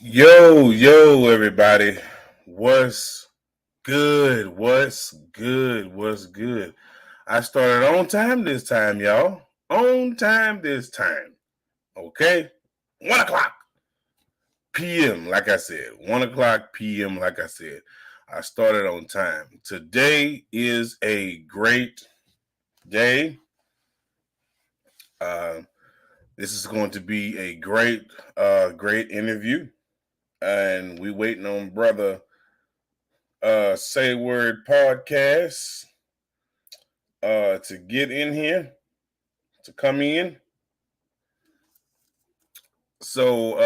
Yo, everybody. What's good? What's good? What's good? I started on time this time, y'all. On time this time. Okay? 1 o'clock p.m., like I said. 1 o'clock p.m., like I said. I started on time. Today is a great day. Uh, this is going to be a great interview. And we waiting on brother Say Word podcast to get in here, to come in. So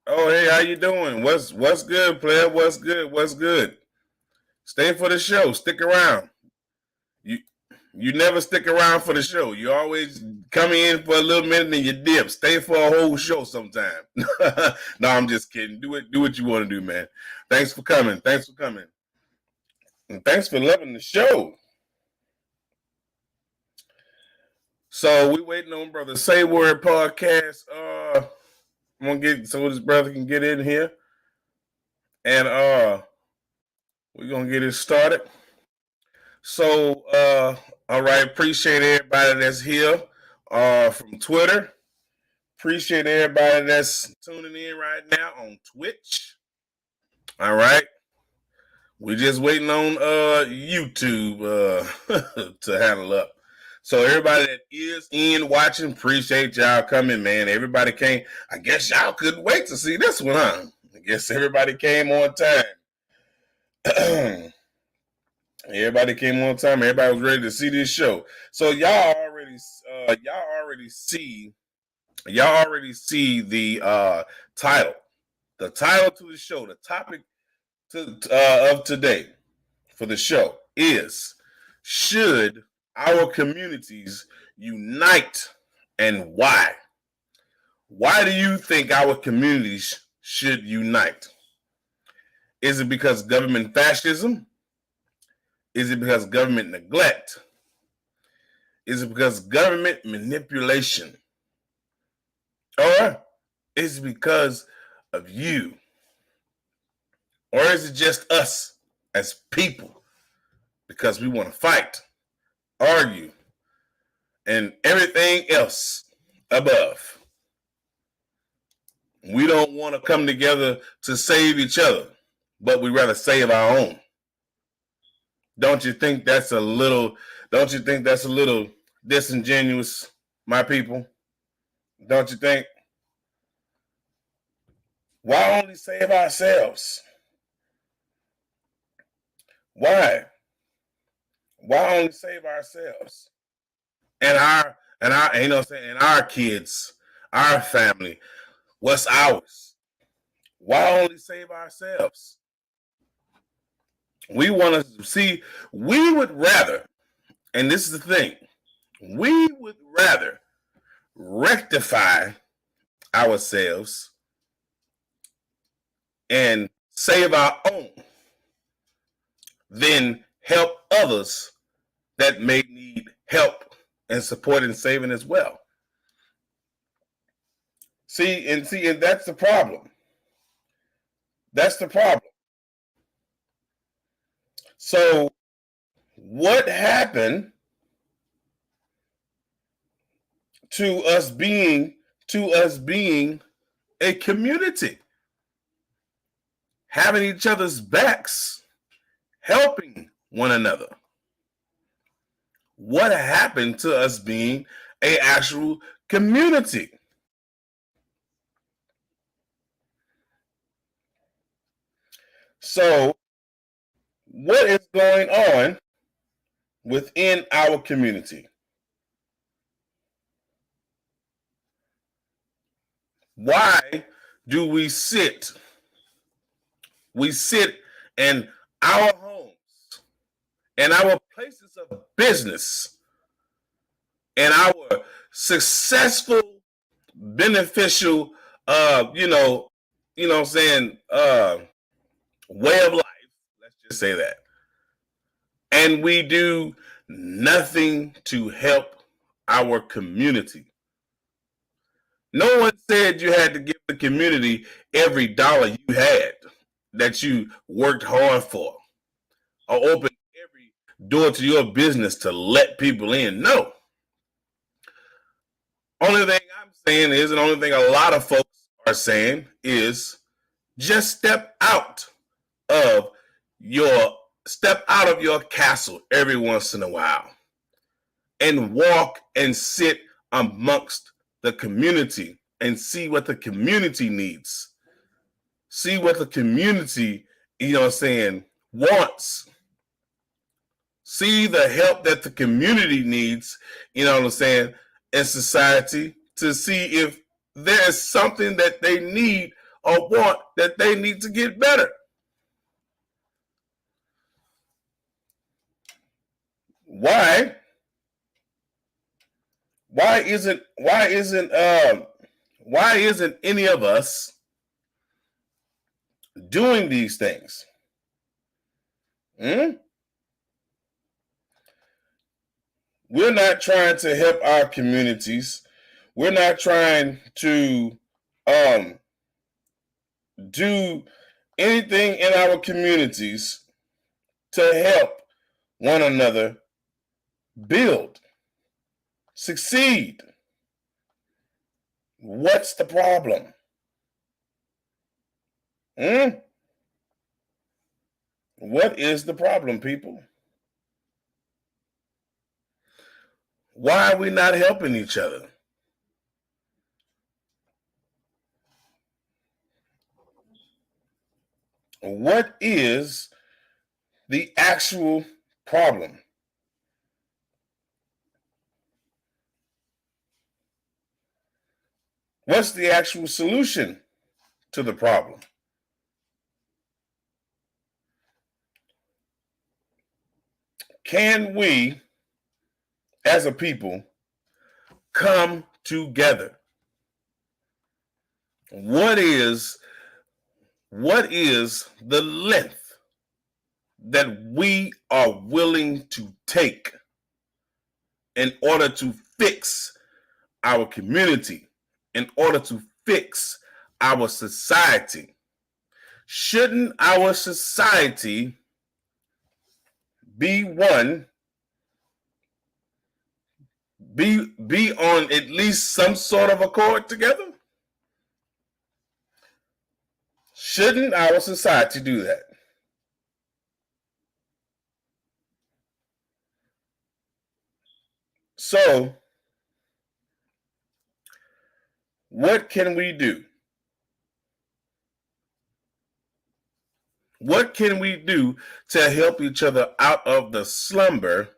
oh hey, how you doing? What's good, player? What's good? What's good? Stay for the show. Stick around. You you never stick around for the show. You always come in for a little minute and you dip. Stay for a whole show sometime. No, I'm just kidding. Do what you want to do, man. Thanks for coming. Thanks for coming. And thanks for loving the show. So we waiting on brother Say Word podcast. I'm gonna get so this brother can get in here, and we're gonna get it started. So all right, appreciate everybody that's here from Twitter. Appreciate everybody that's tuning in right now on Twitch. All right. We're just waiting on YouTube to handle up. So everybody that is in watching, appreciate y'all coming, man. Everybody came. I guess y'all couldn't wait to see this one, huh? I guess everybody came on time. Everybody came on time. Everybody was ready to see this show. So y'all already see the title. The title to the show, the topic of today for the show is: should our communities unite, and why? Why do you think our communities should unite? Is it because government fascism? Is it because government neglect? Is it because government manipulation? Or is it because of you? Or is it just us as people because we want to fight, argue, and everything else above? We don't want to come together to save each other, but we rather save our own. Don't you think that's a little disingenuous, my people? Don't you think? Why only save ourselves? Why? Why only save ourselves? And our you know what I'm saying, and our kids, our family, what's ours? Why only save ourselves? We want to see, we would rather, and this is the thing, we would rather rectify ourselves and save our own than help others that may need help and support and saving as well. See, and that's the problem. That's the problem. So, what happened to us being a community, having each other's backs, helping one another? What happened to us being a actual community? So, what is going on within our community? Why do we sit? We sit in our homes, in our places of business, in our successful, beneficial, what I'm saying, way of life. Let's just say that. And we do nothing to help our community. No one said you had to give the community every dollar you had that you worked hard for, or open every door to your business to let people in. No. Only thing I'm saying is, and only thing a lot of folks are saying is, just of your step out of your castle every once in a while and walk and sit amongst the community and see what the community needs. See what the community, wants. See the help that the community needs, in society, to see if there is something that they need or want that they need to get better. Why isn't any of us doing these things? We're not trying to help our communities. We're not trying to do anything in our communities to help one another build, succeed. What's the problem? What is the problem, people? Why are we not helping each other? What is the actual problem? What's the actual solution to the problem? Can we, as a people, come together? What is the length that we are willing to take in order to fix our community, in order to fix our society? Shouldn't our society be on at least some sort of accord together? Shouldn't our society do that? So, what can we do? What can we do to help each other out of the slumber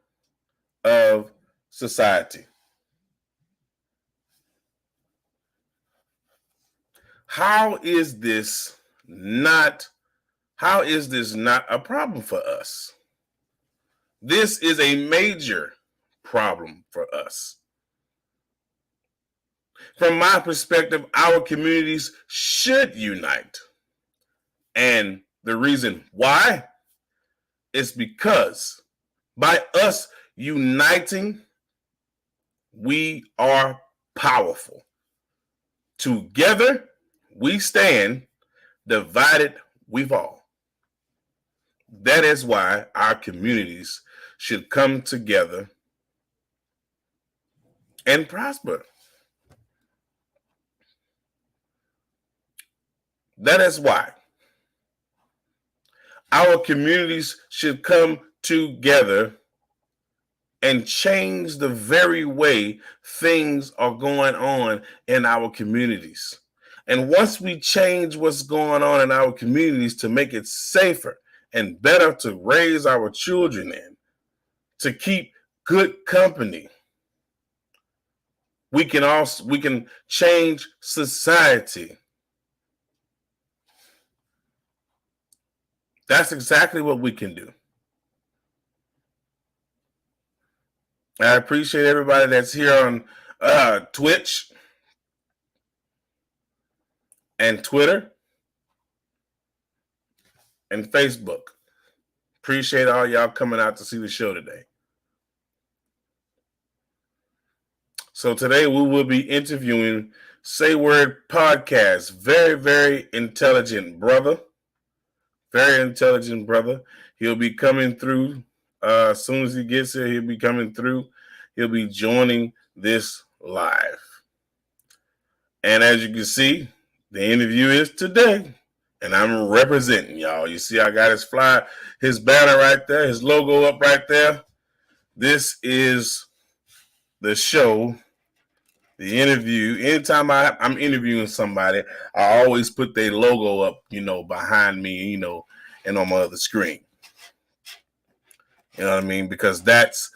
of society? How is this not a problem for us? This is a major problem for us. From my perspective, our communities should unite. And the reason why is because by us uniting, we are powerful. Together, we stand. Divided, we fall. That is why our communities should come together and prosper. That is why our communities should come together and change the very way things are going on in our communities. And once we change what's going on in our communities to make it safer and better to raise our children in, to keep good company, we can change society. That's exactly what we can do. I appreciate everybody that's here on Twitch and Twitter and Facebook. Appreciate all y'all coming out to see the show today. So today we will be interviewing Say Word Podcast. Very, very intelligent brother. Very intelligent brother. He'll be coming through. As soon as he gets here, he'll be coming through. He'll be joining this live. And as you can see, the interview is today. And I'm representing y'all. You see, I got his his banner right there, his logo up right there. This is the show, the interview. Anytime I'm interviewing somebody, I always put their logo up, behind me, and on my other screen. You know what I mean? Because that's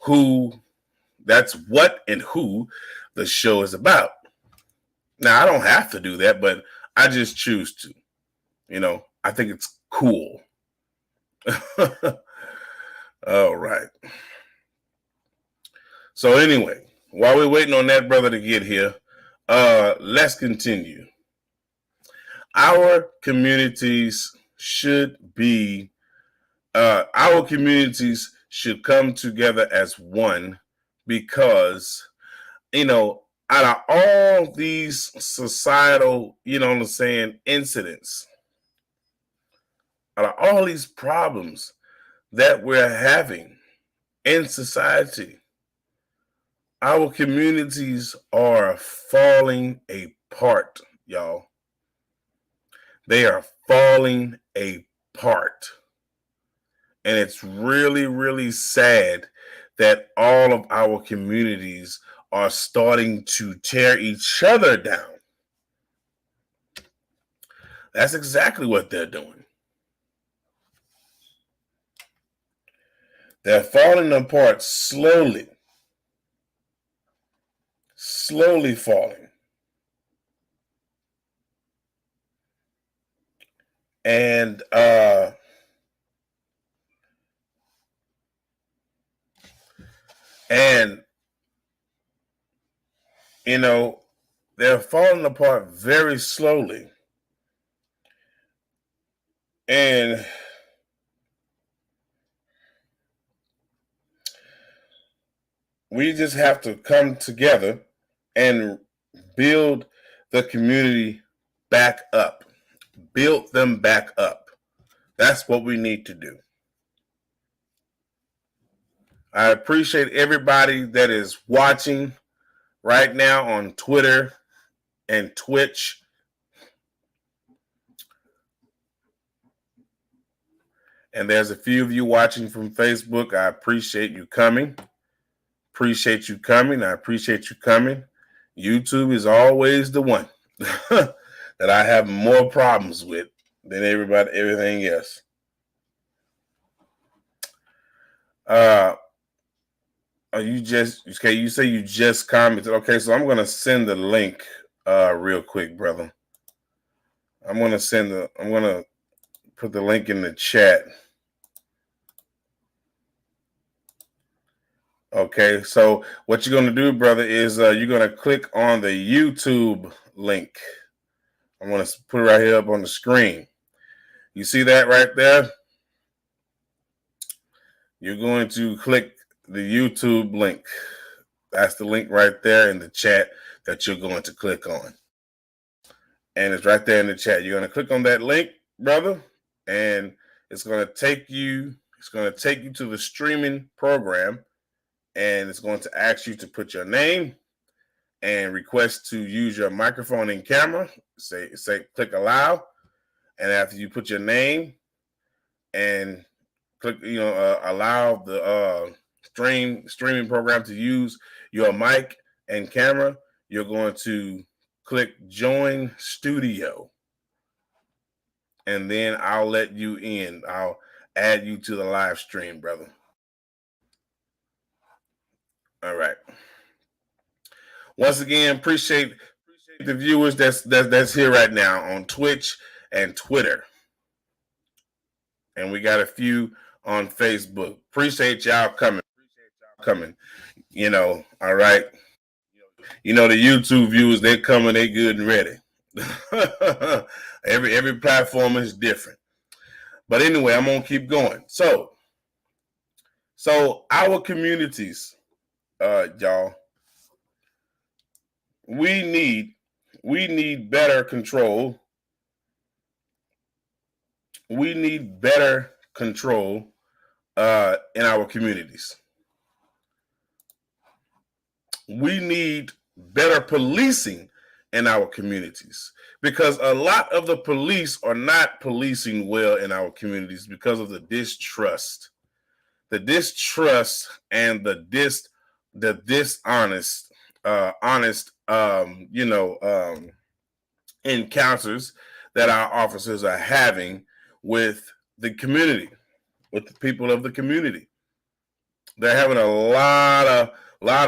what and who the show is about. Now, I don't have to do that, but I just choose to. I think it's cool. All right. So anyway, while we're waiting on that brother to get here, let's continue. Our communities should come together as one because, out of all these societal, incidents, out of all these problems that we're having in society, our communities are falling apart, y'all. They are falling apart. And it's really, really sad that all of our communities are starting to tear each other down. That's exactly what they're doing. They're falling apart slowly. Slowly falling. And they're falling apart very slowly. And we just have to come together and build the community back up. Build them back up. That's what we need to do. I appreciate everybody that is watching right now on Twitter and Twitch. And there's a few of you watching from Facebook. I appreciate you coming. I appreciate you coming. YouTube is always the one that I have more problems with than everything else. You say you just commented. Okay, so I'm going to send the link real quick, brother. I'm going to put the link in the chat. Okay, so what you're going to do, brother, is you're going to click on the YouTube link. I'm going to put it right here up on the screen. You see that right there? You're going to click the YouTube link. That's the link right there in the chat that you're going to click on. And it's right there in the chat. You're going to click on that link, brother, and it's going to take you to the streaming program, and it's going to ask you to put your name and request to use your microphone and camera. Say click allow, and after you put your name and click allow the streaming program to use your mic and camera, you're going to click join studio, and then I'll let you in. I'll add you to the live stream, brother. All right. Once again, appreciate the viewers that's here right now on Twitch and Twitter. And we got a few on Facebook. Appreciate y'all coming. All right. The YouTube viewers, they're coming, they good and ready. Every platform is different. But anyway, I'm gonna keep going. So our communities, y'all, we need we need better control. We need better control in our communities. We need better policing in our communities because a lot of the police are not policing well in our communities because of the distrust, and the dishonest, honest, encounters that our officers are having with the community, with the people of the community. They're having a lot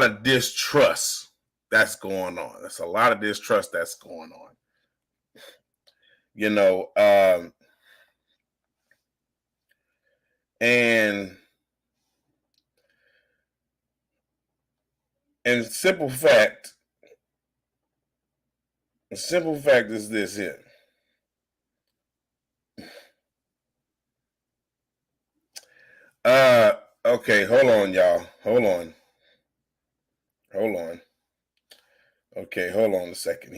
of distrust that's going on. That's a lot of distrust that's going on. You know, and and simple fact is this here. Uh, okay, hold on, y'all. Hold on. Okay, hold on a second.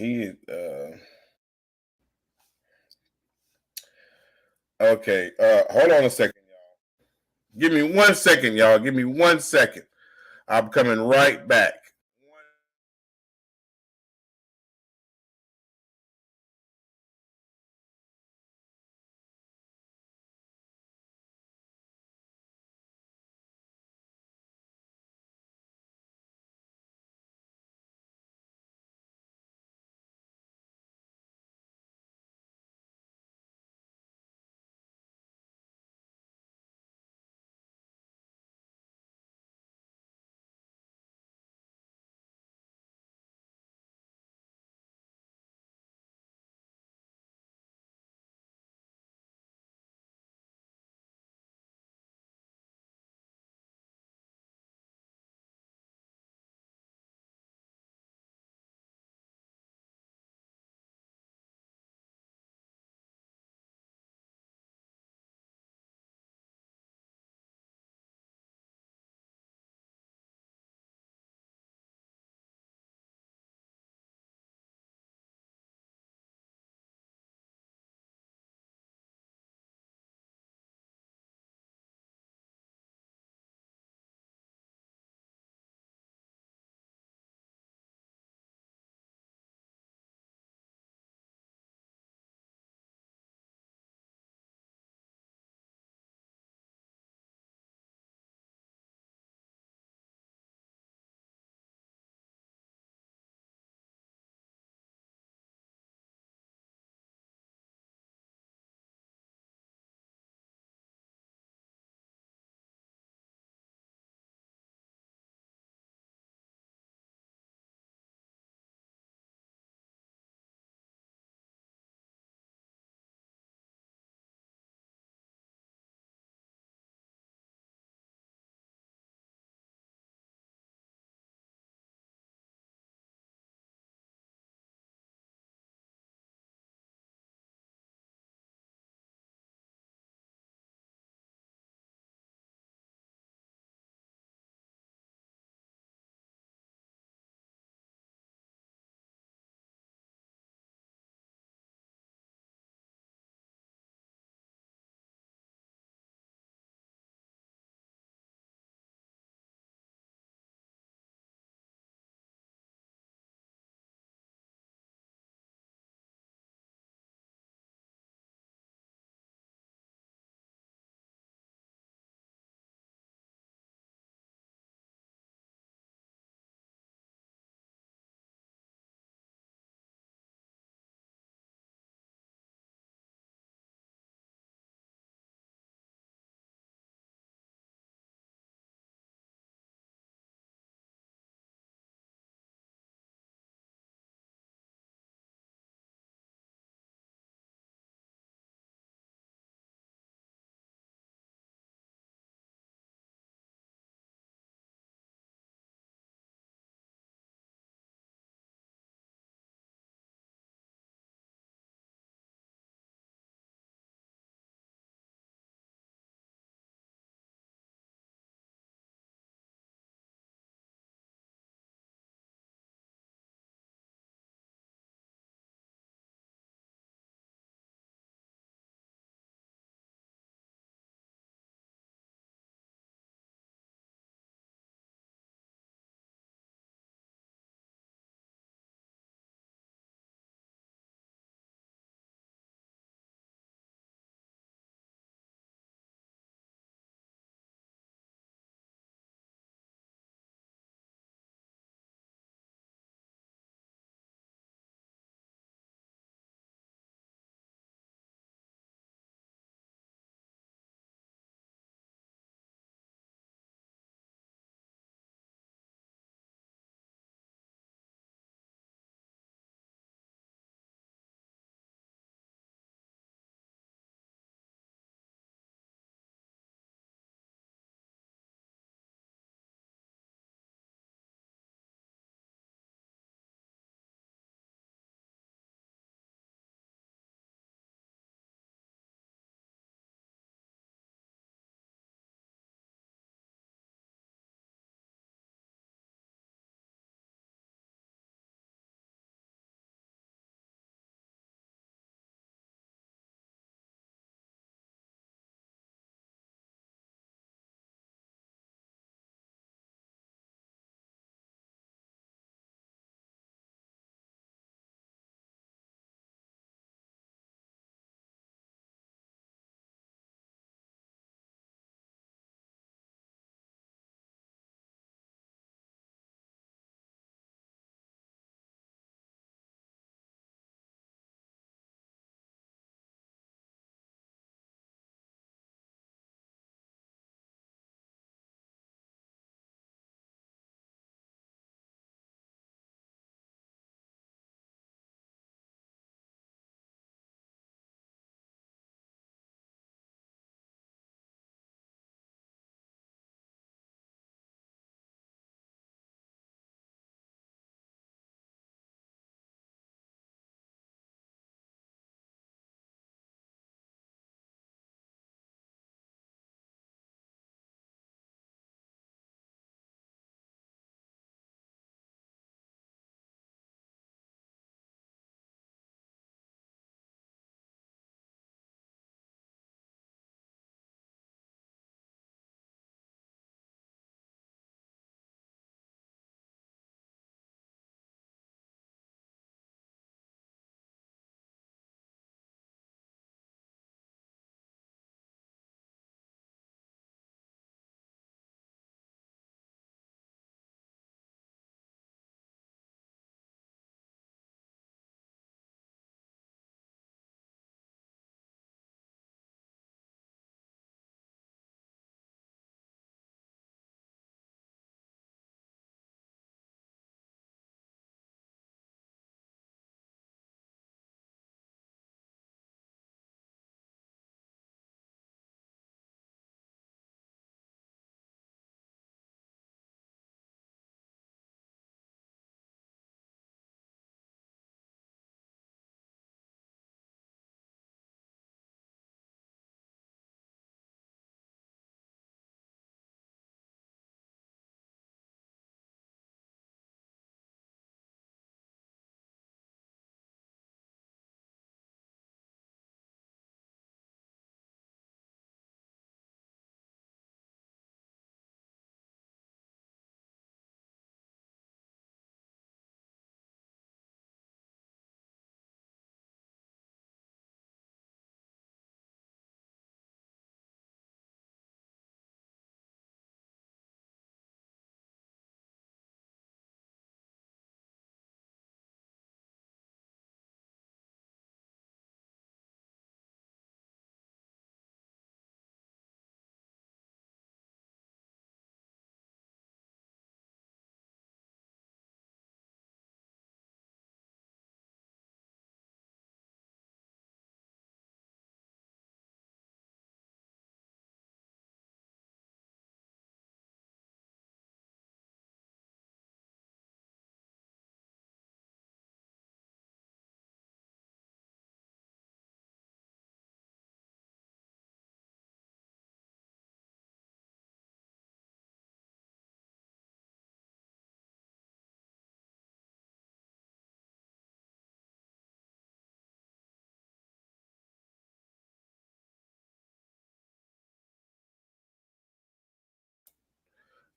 Okay, hold on a second, y'all. Give me 1 second, y'all. Give me 1 second. I'm coming right back.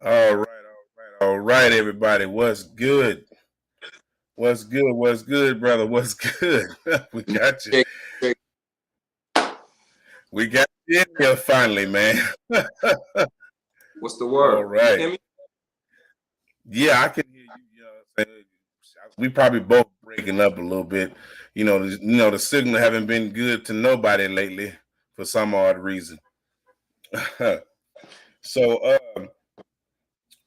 All right, everybody. What's good? What's good? What's good, brother? What's good? We got you. We got you in here finally, man. What's the All word? You right. hear me? Yeah, I can hear you. You know what I'm saying? We probably both breaking up a little bit. The signal haven't been good to nobody lately for some odd reason. So,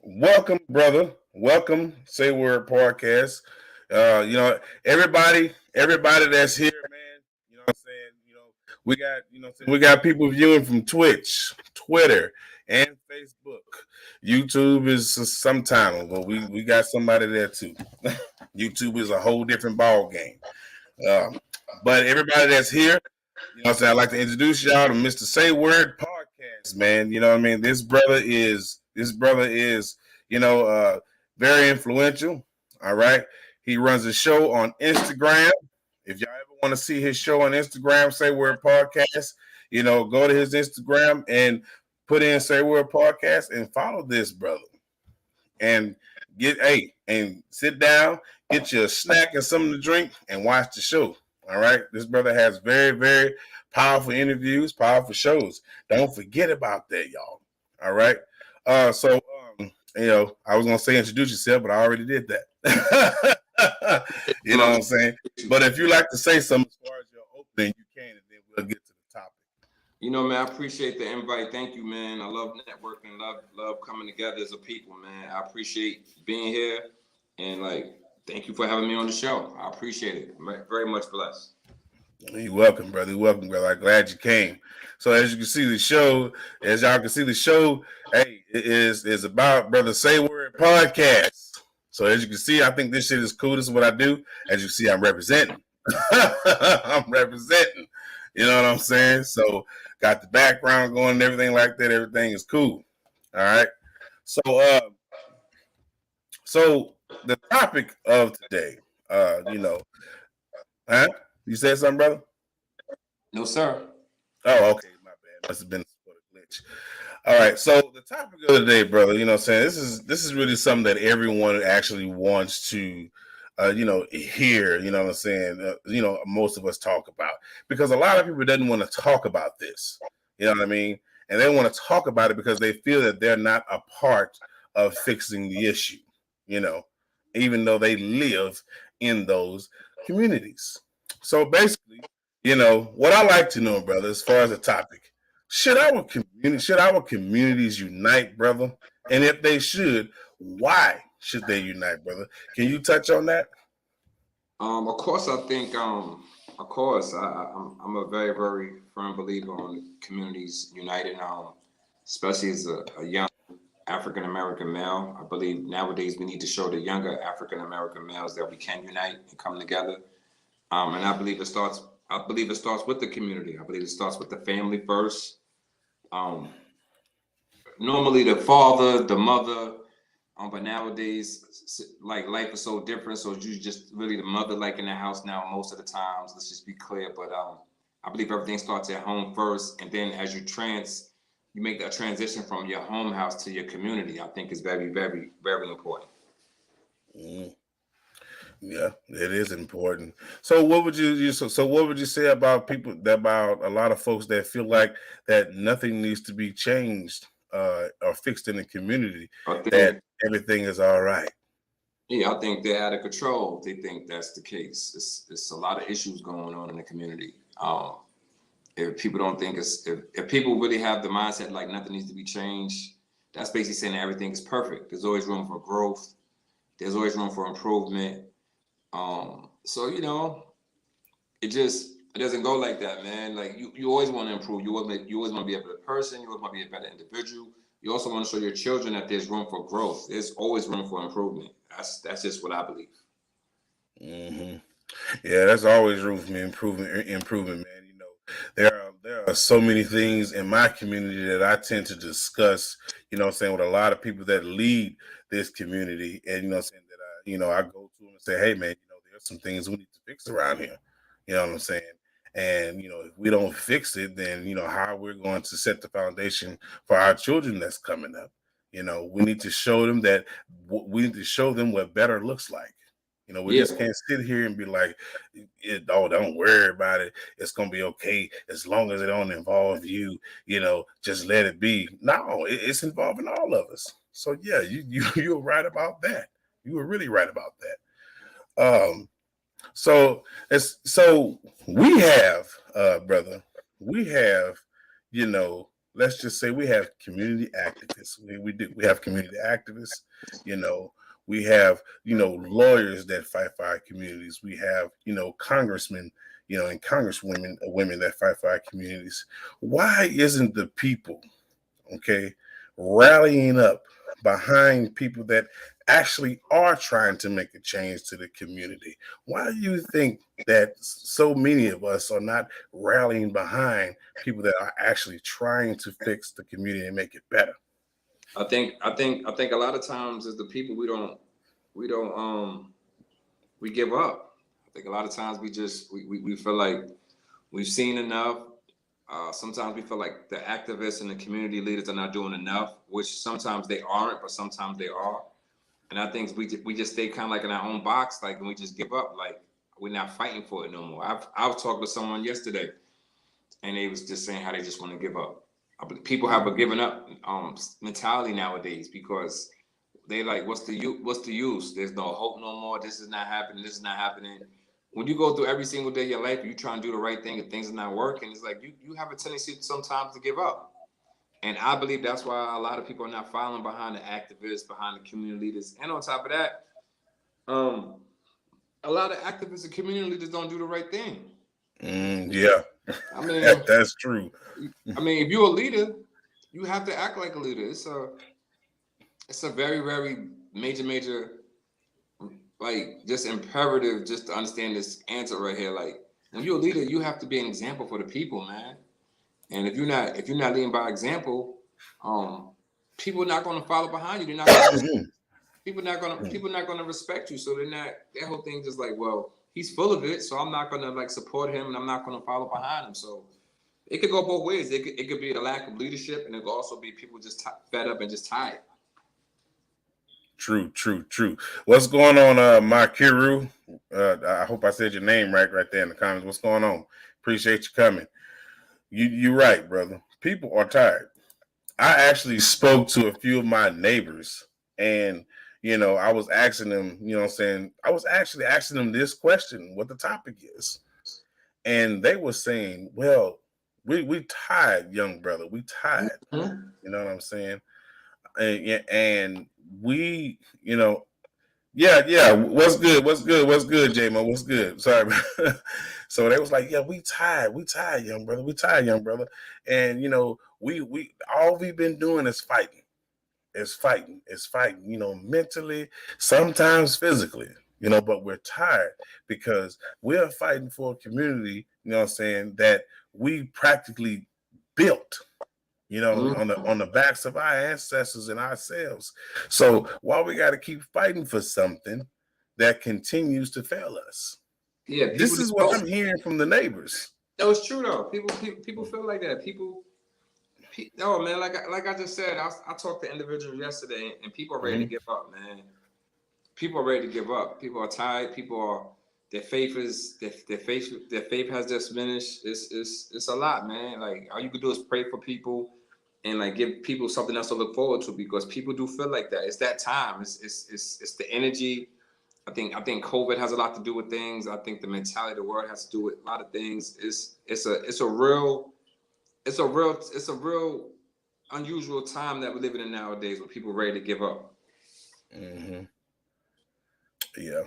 welcome, brother. Welcome, Say Word Podcast. Everybody that's here, man. You know what I'm saying? We got people viewing from Twitch, Twitter, and Facebook. YouTube is sometime, but we got somebody there too. YouTube is a whole different ball game. But everybody that's here, you know what I'm saying? I'd like to introduce y'all to Mr. Say Word Podcast, man. You know what I mean? This brother is, very influential. All right. He runs a show on Instagram. If y'all ever want to see his show on Instagram, Say Word Podcast, go to his Instagram and put in Say Word Podcast and follow this brother. And and sit down, get you a snack and something to drink, and watch the show. All right. This brother has very, very powerful interviews, powerful shows. Don't forget about that, y'all. All right. I was gonna say introduce yourself, but I already did that. You know what I'm saying? But if you like to say something as far as your opening, you can, and then we'll get to the topic. You know, man, I appreciate the invite. Thank you, man. I love networking, love coming together as a people, man. I appreciate being here, and thank you for having me on the show. I appreciate it. Very much blessed. You're welcome, brother. You're welcome, brother. I'm glad you came. So as you can see, the show, hey, it is about Brother Say Word Podcast. So as you can see, I think this shit is cool. This is what I do. As you see, I'm representing. I'm representing. You know what I'm saying? So got the background going and everything like that. Everything is cool. All right. So the topic of today, huh? You said something, brother? No, sir. Oh, okay. My bad. Must have been a glitch. All right. So the topic of the day, brother, you know what I'm saying? This is really something that everyone actually wants to hear, you know what I'm saying? Most of us talk about, because a lot of people doesn't want to talk about this. You know what I mean? And they want to talk about it because they feel that they're not a part of fixing the issue, even though they live in those communities. So basically, what I like to know, brother, as far as the topic, should our communities unite, brother? And if they should, why should they unite, brother? Can you touch on that? Of course, I think, I'm a very, very firm believer on communities united. Especially as a young African American male, I believe nowadays we need to show the younger African American males that we can unite and come together. And I believe it starts. I believe it starts with the community. I believe it starts with the family first. Normally the father, the mother, but nowadays, life is so different. So you just really the mother, in the house now most of the times. Let's just be clear. But I believe everything starts at home first, and then as you make that transition from your home house to your community. I think is very, very, very important. Mm. Yeah, it is important. So what would what would you say about about a lot of folks that feel like that nothing needs to be changed or fixed in the community, that everything is all right? Yeah, I think they're out of control. They think that's the case. It's a lot of issues going on in the community. If people don't think if people really have the mindset like nothing needs to be changed, that's basically saying that everything is perfect. There's always room for growth. There's always room for improvement. So it doesn't go like that, man. You always want to improve. You always want to be a better person. You always want to be a better individual. You also want to show your children that there's room for growth. There's always room for improvement. That's just what I believe. Mm-hmm. Yeah, there's always room for improvement, man. There are so many things in my community that I tend to discuss, with a lot of people that lead this community. And, I go to them and say, hey, man, there's some things we need to fix around here. You know what I'm saying? And, if we don't fix it, then, how we're going to set the foundation for our children that's coming up. You know, we need to show them that we need to show them what better looks like. You know, we Yeah, just can't sit here and be like, "Oh, don't worry about it. It's gonna be okay as long as it don't involve you. You know, just let it be." No, it's involving all of us. So yeah, you're right about that. You were really right about that. So we have, brother, we have, you know, let's just say we have community activists. We have community activists, you know, we have, you know, lawyers that fight for our communities. We have, you know, congressmen, you know, and congresswomen, women that fight for our communities. Why isn't the people, okay, rallying up behind people that actually are trying to make a change to the community? Why do you think that so many of us are not rallying behind people that are actually trying to fix the community and make it better? I think a lot of times as the people we don't we give up. I think a lot of times we feel like we've seen enough. Sometimes we feel like the activists and the community leaders are not doing enough, which sometimes they aren't, but sometimes they are. And I think we just stay kind of like in our own box, like, and we just give up, like we're not fighting for it no more. I've talked with someone yesterday, and they was just saying how they just want to give up. People have a giving up mentality nowadays because they like, what's the use? There's no hope no more. This is not happening. This is not happening. When you go through every single day of your life, you try and do the right thing and things are not working. It's like you have a tendency sometimes to give up. And I believe that's why a lot of people are not following behind the activists, behind the community leaders. And on top of that, um, a lot of activists and community leaders don't do the right thing. Yeah, I mean, that's true. if you're a leader, you have to act like a leader. It's a very, very major, like, just imperative just to understand this answer right here. Like, when you're a leader, you have to be an example for the people, man. And if you're not leading by example, people are not going to follow behind you. They're not going to people not going to respect you. So they're not, that whole thing just like, well, he's full of it, so I'm not going to like support him and I'm not going to follow behind him. So it could go both ways. It could be a lack of leadership, and it could also be people just fed up and just tired. True. What's going on, Makiru? I hope I said your name right there in the comments. What's going on? Appreciate you coming. You're right, brother. People are tired. I actually spoke to a few of my neighbors, and you know, I was asking them, you know what I'm saying? I was actually asking them this question, what the topic is. And they were saying, well, we tired, young brother. We tired. Mm-hmm. You know what I'm saying? And we, you know, yeah. What's good, J-Mo? What's good? Sorry. So they was like, yeah, we tired, young brother. We tired, young brother. And you know, we all we've been doing is fighting. It's fighting, you know, mentally, sometimes physically, you know, but we're tired because we're fighting for a community, you know what I'm saying, that we practically built, you know, Mm-hmm. on the backs of our ancestors and ourselves. So why we got to keep fighting for something that continues to fail us? Yeah, This is what I'm hearing from the neighbors. No, it's true though. People feel like that. Oh man, like I just said, I talked to individuals yesterday, and people are ready to give up, man. People are ready to give up. People are tired. People are their faith has just diminished. It's a lot, man. Like, all you can do is pray for people and like give people something else to look forward to, because people do feel like that. It's that time. It's the energy. I think COVID has a lot to do with things. I think the mentality of the world has to do with a lot of things. It's a real unusual time that we're living in nowadays, where people are ready to give up. Mm-hmm. Yeah.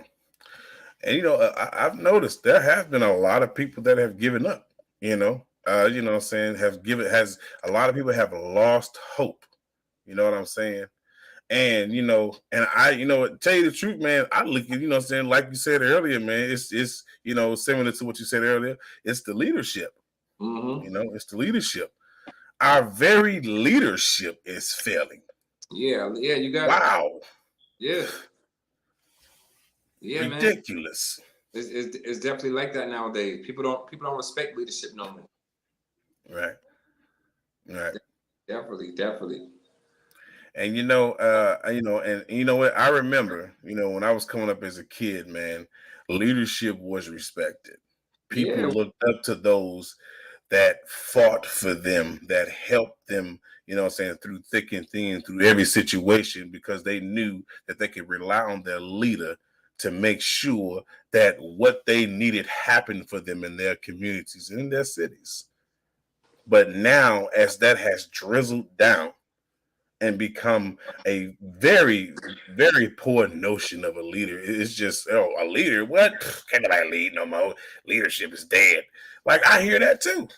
And you know, I've noticed there have been a lot of people that have given up. You know what I'm saying, has a lot of people have lost hope. You know what I'm saying? And you know, and I, you know, tell you the truth, man, I look at, you know what I'm saying, like you said earlier, man, it's you know, similar to what you said earlier, it's the leadership. Mm-hmm. You know, it's the leadership. Our very leadership is failing. Yeah, you got it. Wow. Yeah, yeah, man. Ridiculous. It's definitely like that nowadays. People don't respect leadership no more. Right. Definitely. And and you know what? I remember, when I was coming up as a kid, man, leadership was respected. People Yeah, looked up to those that fought for them, that helped them, through thick and thin, through every situation, because they knew that they could rely on their leader to make sure that what they needed happened for them in their communities and in their cities. But now, as that has drizzled down and become a very, very poor notion of a leader, it's just, oh, a leader? What? Can't nobody lead no more. Leadership is dead. Like, I hear that too.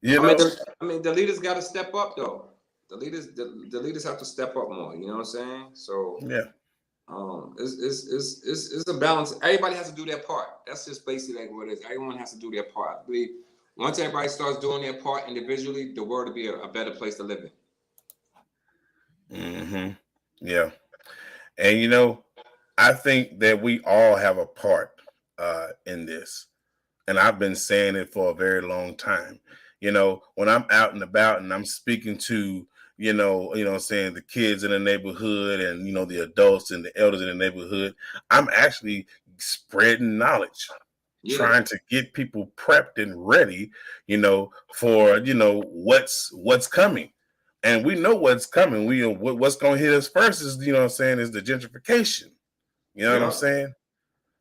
you I mean, know? the leaders got to step up though. The leaders have to step up more. You know what I'm saying? So Yeah. it's a balance. Everybody has to do their part. That's just basically like what it is. Everyone has to do their part. I believe once everybody starts doing their part individually, the world will be a better place to live in. Mm-hmm. Yeah. And I think that we all have a part in this. And I've been saying it for a very long time. When I'm out and about and I'm speaking to, saying the kids in the neighborhood and, the adults and the elders in the neighborhood, I'm actually spreading knowledge, trying to get people prepped and ready, for, what's coming. And we know what's coming. What's going to hit us first is, is the gentrification. You know what I'm Yeah. saying?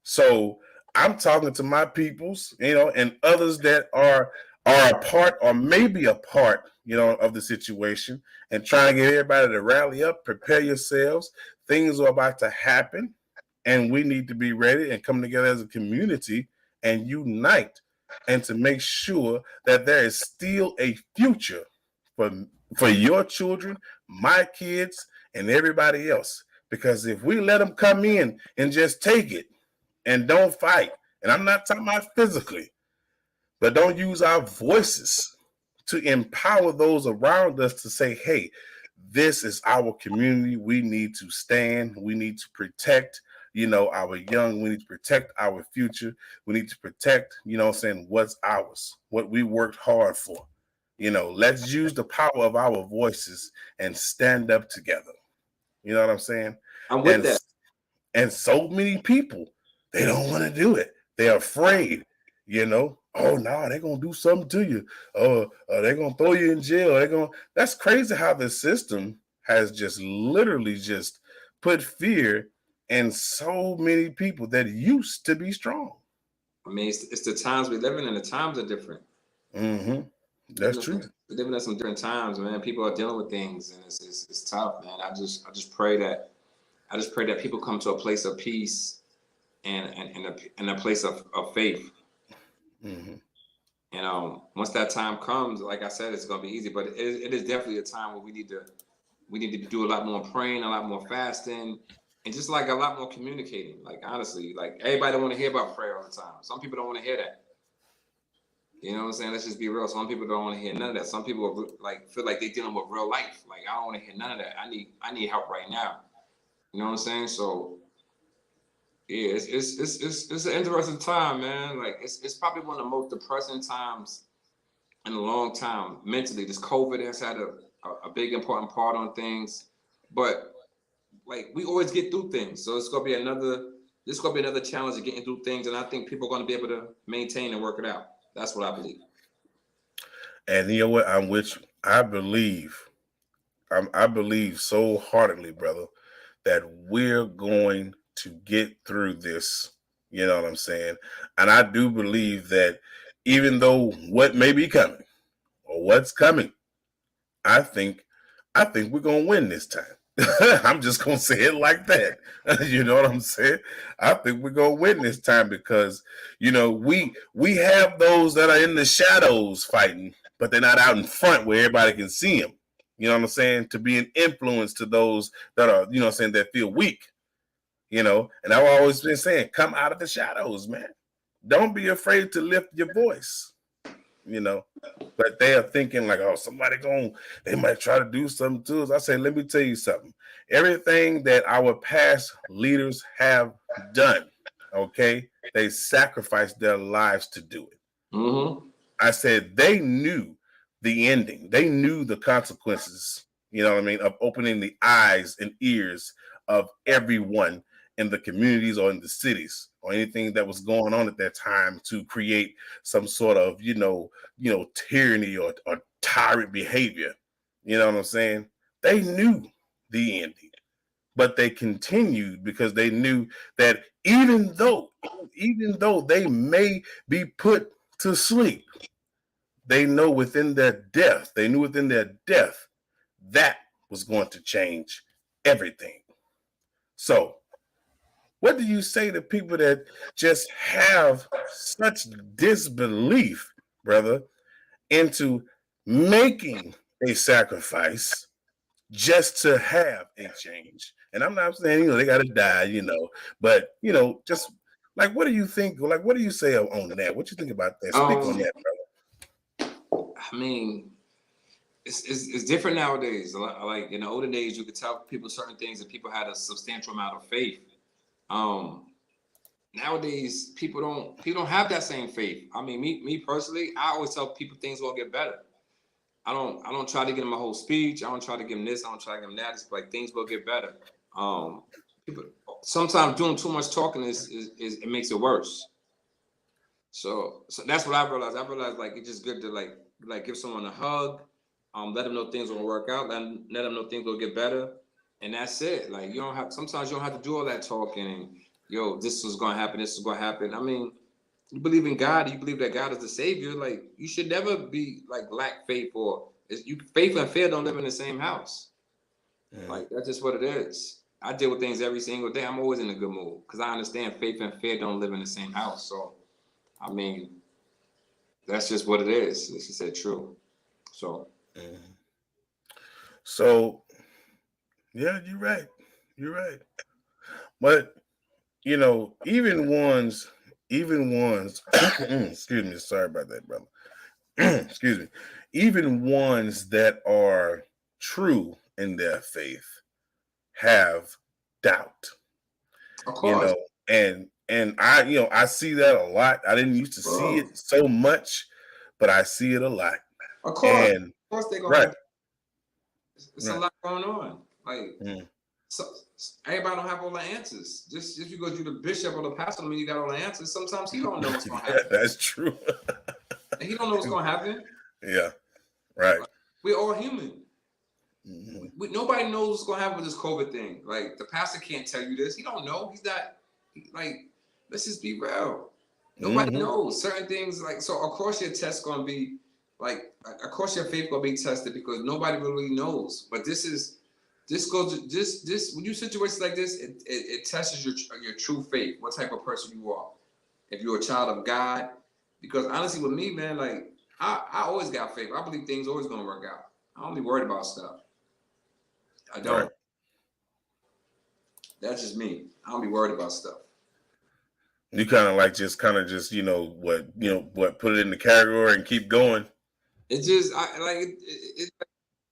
So I'm talking to my peoples, and others that are a part or maybe a part, of the situation, and trying to get everybody to rally up, prepare yourselves. Things are about to happen, and we need to be ready and come together as a community and unite, and to make sure that there is still a future for your children, my kids, and everybody else. Because if we let them come in and just take it and don't fight, and I'm not talking about physically, but don't use our voices to empower those around us to say, hey, this is our community. We need to stand. We need to protect, our young. We need to protect our future. We need to protect, what's ours, what we worked hard for. Let's use the power of our voices and stand up together. You know what I'm saying? I'm with that. And so many people, they don't want to do it. They're afraid, Oh no, they're gonna do something to you. Oh, they're gonna throw you in jail. That's crazy how the system has just literally just put fear in so many people that used to be strong. I mean, it's the times we live in, and the times are different. Mm-hmm. That's true. We're living in some different times, man. People are dealing with things, and it's tough, man. I just pray that people come to a place of peace and a place of faith. Mm-hmm. And once that time comes, like I said, it's gonna be easy. But it is definitely a time where we need to do a lot more praying, a lot more fasting, and just like a lot more communicating. Like honestly, like everybody don't want to hear about prayer all the time. Some people don't want to hear that. You know what I'm saying? Let's just be real. Some people don't want to hear none of that. Some people feel like they're dealing with real life. Like I don't want to hear none of that. I need help right now. You know what I'm saying? So yeah, it's an interesting time, man. Like it's probably one of the most depressing times in a long time mentally. This COVID has had a big important part on things, but like we always get through things. So it's gonna be another challenge of getting through things, and I think people are gonna be able to maintain and work it out. That's what I believe. And you know what? I'm with you. I believe so heartedly, brother, that we're going to get through this. You know what I'm saying? And I do believe that even though what may be coming or what's coming, I think we're gonna win this time. I'm just gonna say it like that. You know what I'm saying? I think we're gonna win this time because we have those that are in the shadows fighting, but they're not out in front where everybody can see them. You know what I'm saying? To be an influence to those that are, that feel weak. And I've always been saying, come out of the shadows, man. Don't be afraid to lift your voice. But they are thinking like, oh, they might try to do something to us. I say, let me tell you something. Everything that our past leaders have done, okay, they sacrificed their lives to do it. Mm-hmm. I said they knew the ending. They knew the consequences you know what I mean, of opening the eyes and ears of everyone in the communities or in the cities or anything that was going on at that time to create some sort of, tyranny or tyrant behavior. You know what I'm saying? They knew the ending, but they continued because they knew that even though they may be put to sleep, they knew within their death that was going to change everything. So, what do you say to people that just have such disbelief, brother, into making a sacrifice just to have a change? And I'm not saying, they got to die, but, just like, what do you think? Like, what do you say on that? What you think about that? Speak on that, brother. I mean, it's different nowadays. Like in the olden days, you could tell people certain things and people had a substantial amount of faith. Nowadays, people don't have that same faith. I mean, me personally, I always tell people things will get better. I don't try to give them a whole speech. I don't try to give them this. I don't try to give them that. It's like things will get better. People sometimes doing too much talking is it makes it worse. So that's what I realized. I realized like it's just good to like give someone a hug, let them know things will work out, let them know things will get better, and that's it. Like sometimes you don't have to do all that talking and this is gonna happen, this is gonna happen. I mean, you believe in God, you believe that God is the savior, like you should never be like lack faith faith and fear don't live in the same house. Yeah. Like that's just what it is. I deal with things every single day. I'm always in a good mood because I understand faith and fear don't live in the same house. So I mean, that's just what it is. She said true. So yeah, you're right. But even ones excuse me, sorry about that, brother. Excuse me. Even ones that are true in their faith have doubt. Of course. And I see that a lot. I didn't used to see it so much, but I see it a lot. Of course. Of course they're going right. It's a lot going on. Like so everybody don't have all the answers. Just because you're the bishop or the pastor, I mean you got all the answers. Sometimes he don't know what's gonna happen. That's true. And he don't know what's gonna happen. Yeah. Right. We're all human. Nobody knows what's gonna happen with this COVID thing. Like the pastor can't tell you this. He don't know. He's not like. Let's just be real. Nobody knows certain things. Like so, of course your test gonna be like. Of course your faith gonna be tested because nobody really knows. But this when you situations like this, it tests your true faith. What type of person you are. If you're a child of God, because honestly, with me, man, like I always got faith. I believe things always gonna work out. I don't be worried about stuff. I don't. Right. That's just me. I don't be worried about stuff. You kind of put it in the category and keep going. It just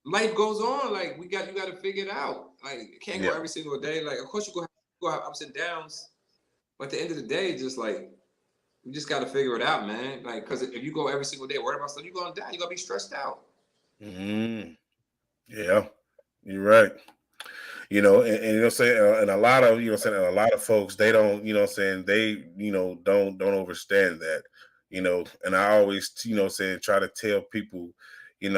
life goes on. Like you got to figure it out. Like you can't go every single day. Like of course you go have ups and downs, but at the end of the day, just like you just got to figure it out, man. Like because if you go every single day worried about stuff, you're gonna die. You're gonna be stressed out. Yeah, you're right. And and a lot of a lot of folks they don't they don't understand that and I always try to tell people in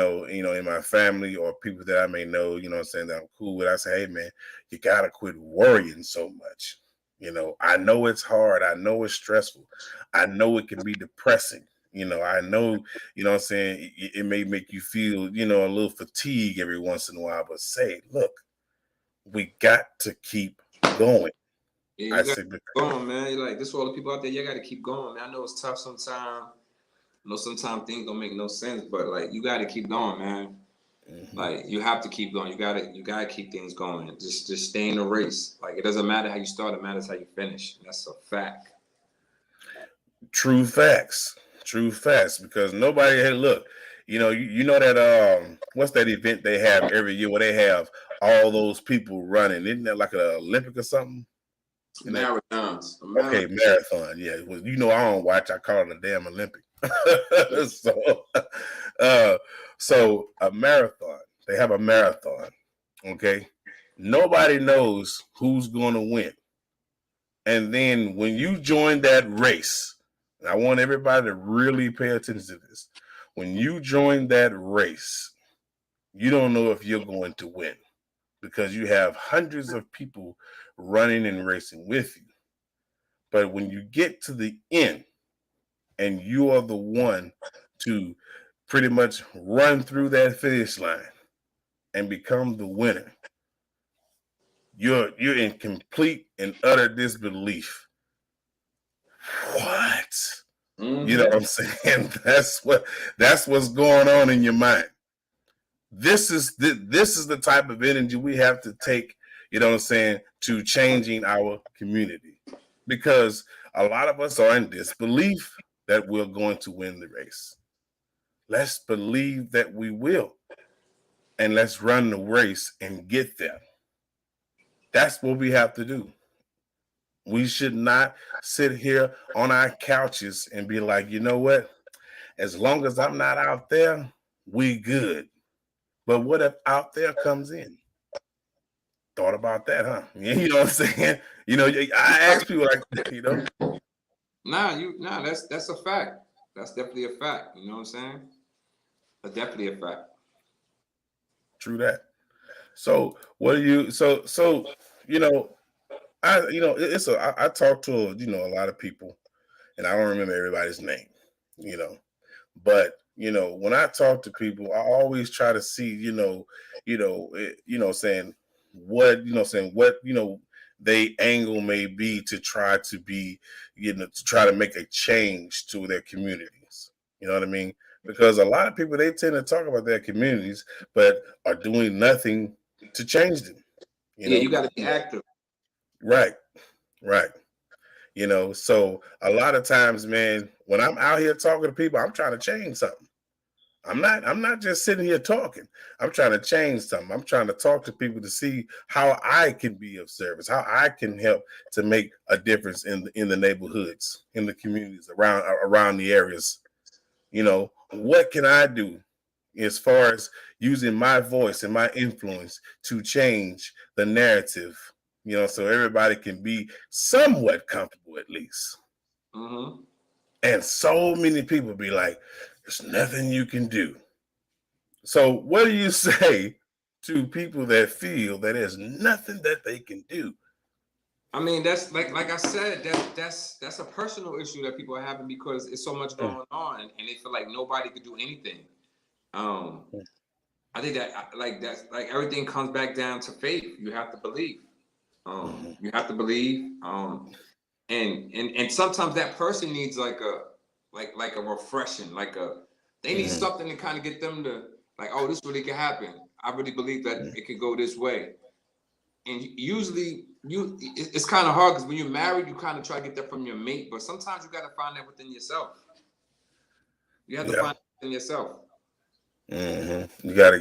my family or people that I may know that I'm cool with. I say, hey man, you gotta quit worrying so much. I know it's hard, I know it's stressful, I know it can be depressing. I know, it may make you feel, a little fatigue every once in a while, but say, look, we got to keep going. Yeah, you got to keep going, man. You're like, this for all the people out there, you got to keep going, man. I know it's tough sometimes. I know sometimes things don't make no sense, but like, you got to keep going, man. Like, you have to keep going. You gotta keep things going. Just stay in the race. Like, it doesn't matter how you start, it matters how you finish. That's a fact. True facts, because nobody had look. You know that what's that event they have every year where they have all those people running? Isn't that like an Olympic or something? Marathons. Okay, marathon. Yeah. Well, I don't watch. I call it a damn Olympic. So a marathon. They have a marathon. Okay. Nobody knows who's going to win. And then when you join that race, and I want everybody to really pay attention to this. When you join that race, you don't know if you're going to win because you have hundreds of people running and racing with you. But when you get to the end and you are the one to pretty much run through that finish line and become the winner, you're in complete and utter disbelief. What? You know what I'm saying? That's what's going on in your mind. This is the type of energy we have to take, you know what I'm saying, to changing our community. Because a lot of us are in disbelief that we're going to win the race. Let's believe that we will. And let's run the race and get there. That's what we have to do. We should not sit here on our couches and be like, you know what? As long as I'm not out there, we good. But what if out there comes in? Thought about that, huh? You know what I'm saying? You know, I ask people like, you know. That's a fact. That's definitely a fact. You know what I'm saying? That's definitely a fact. True that. So what do you you know, I talk to a lot of people and I don't remember everybody's name, you know. But when I talk to people, I always try to see, saying what they angle may be to try to be, to try to make a change to their communities. You know what I mean? Because a lot of people, they tend to talk about their communities, but are doing nothing to change them. You got to be active. Right. So a lot of times, man, when I'm out here talking to people, I'm trying to change something. I'm not just sitting here talking. I'm trying to change something. I'm trying to talk to people to see how I can be of service, how I can help to make a difference in the neighborhoods, in the communities around the areas. What can I do as far as using my voice and my influence to change the narrative, so everybody can be somewhat comfortable at least. Mm-hmm. And so many people be like, there's nothing you can do. So what do you say to people that feel that there's nothing that they can do? I mean, that's like I said, that's a personal issue that people are having because it's so much going on and they feel like nobody could do anything. I think that's everything comes back down to faith. You have to believe. You have to believe. And sometimes that person needs like a refreshing, they need something to kind of get them to oh, this really can happen. I really believe that it could go this way. And usually it's kind of hard because when you're married, you kind of try to get that from your mate, but sometimes you got to find that within yourself. You have to find it within yourself. Mm-hmm. You gotta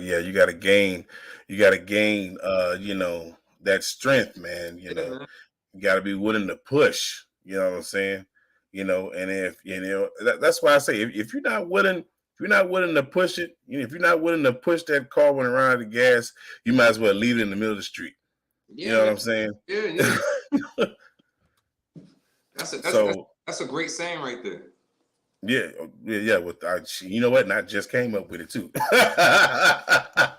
gain, that strength, man. You gotta be willing to push. You know what I'm saying? And if that's why I say if you're not willing to push it, if you're not willing to push that car when around the gas, you might as well leave it in the middle of the street. You know what I'm saying? Yeah. That's a great saying right there. Yeah. You know what? And I just came up with it too. I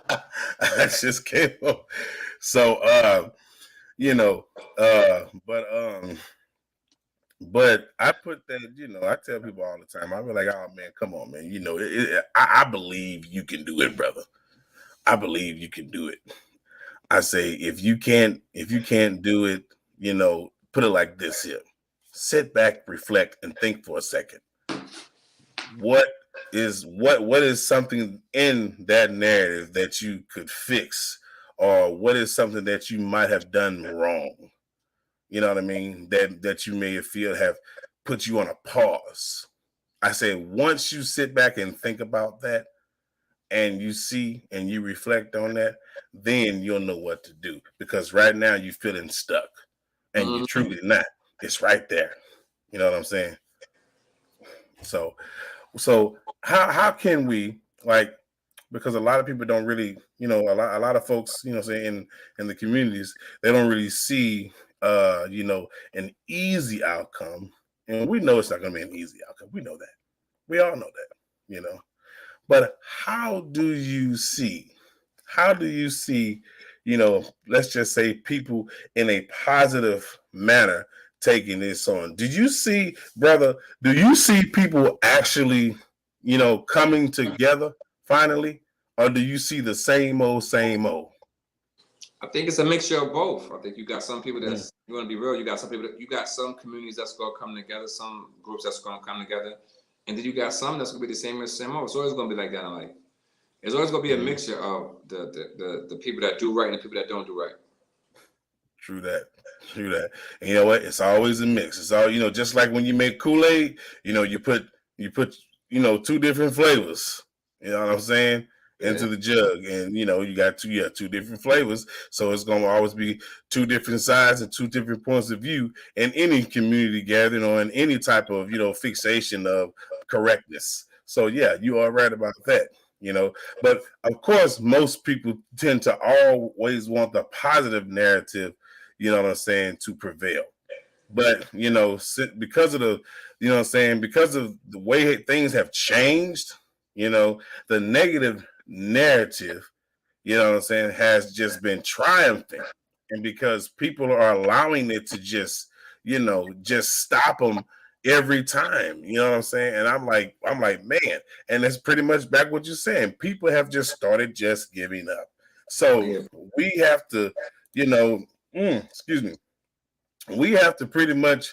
just came up. So, but I put that, I tell people all the time, I be like, oh man, come on, man. I believe you can do it, brother. I believe you can do it. I say, if you can't do it, put it like this here. Sit back, reflect, and think for a second. What is something in that narrative that you could fix, or what is something that you might have done wrong? You know what I mean? That you may feel have put you on a pause. I say once you sit back and think about that, and you see and you reflect on that, then you'll know what to do. Because right now you're feeling stuck, and you're truly not. It's right there. You know what I'm saying? So how can we because a lot of people don't really, a lot of folks, say in the communities, they don't really see, an easy outcome. And we know it's not going to be an easy outcome. We know that. We all know that. But how do you see, let's just say people in a positive manner taking this on? Do you see people actually, coming together finally? Or do you see the same old, same old? I think it's a mixture of both. I think you got some people that's, you want to be real, you got some communities that's going to come together, some groups that's going to come together. And then you got some that's going to be the same as same old. It's always going to be like that in life. There's always going to be a mixture of the people that do right and the people that don't do right. True that. And you know what? It's always a mix. It's all, just like when you make Kool-Aid, you put two different flavors. You know what I'm saying? Into the jug, and you got two different flavors, so it's going to always be two different sides and two different points of view in any community gathering or in any type of fixation of correctness. So yeah, you are right about that. But of course, most people tend to always want the positive narrative, to prevail. But because of because of the way things have changed, the negative narrative, has just been triumphant. And because people are allowing it to just stop them every time, and I'm like, man, and it's pretty much back what you're saying. People have just started just giving up. So we have to, excuse me, we have to pretty much,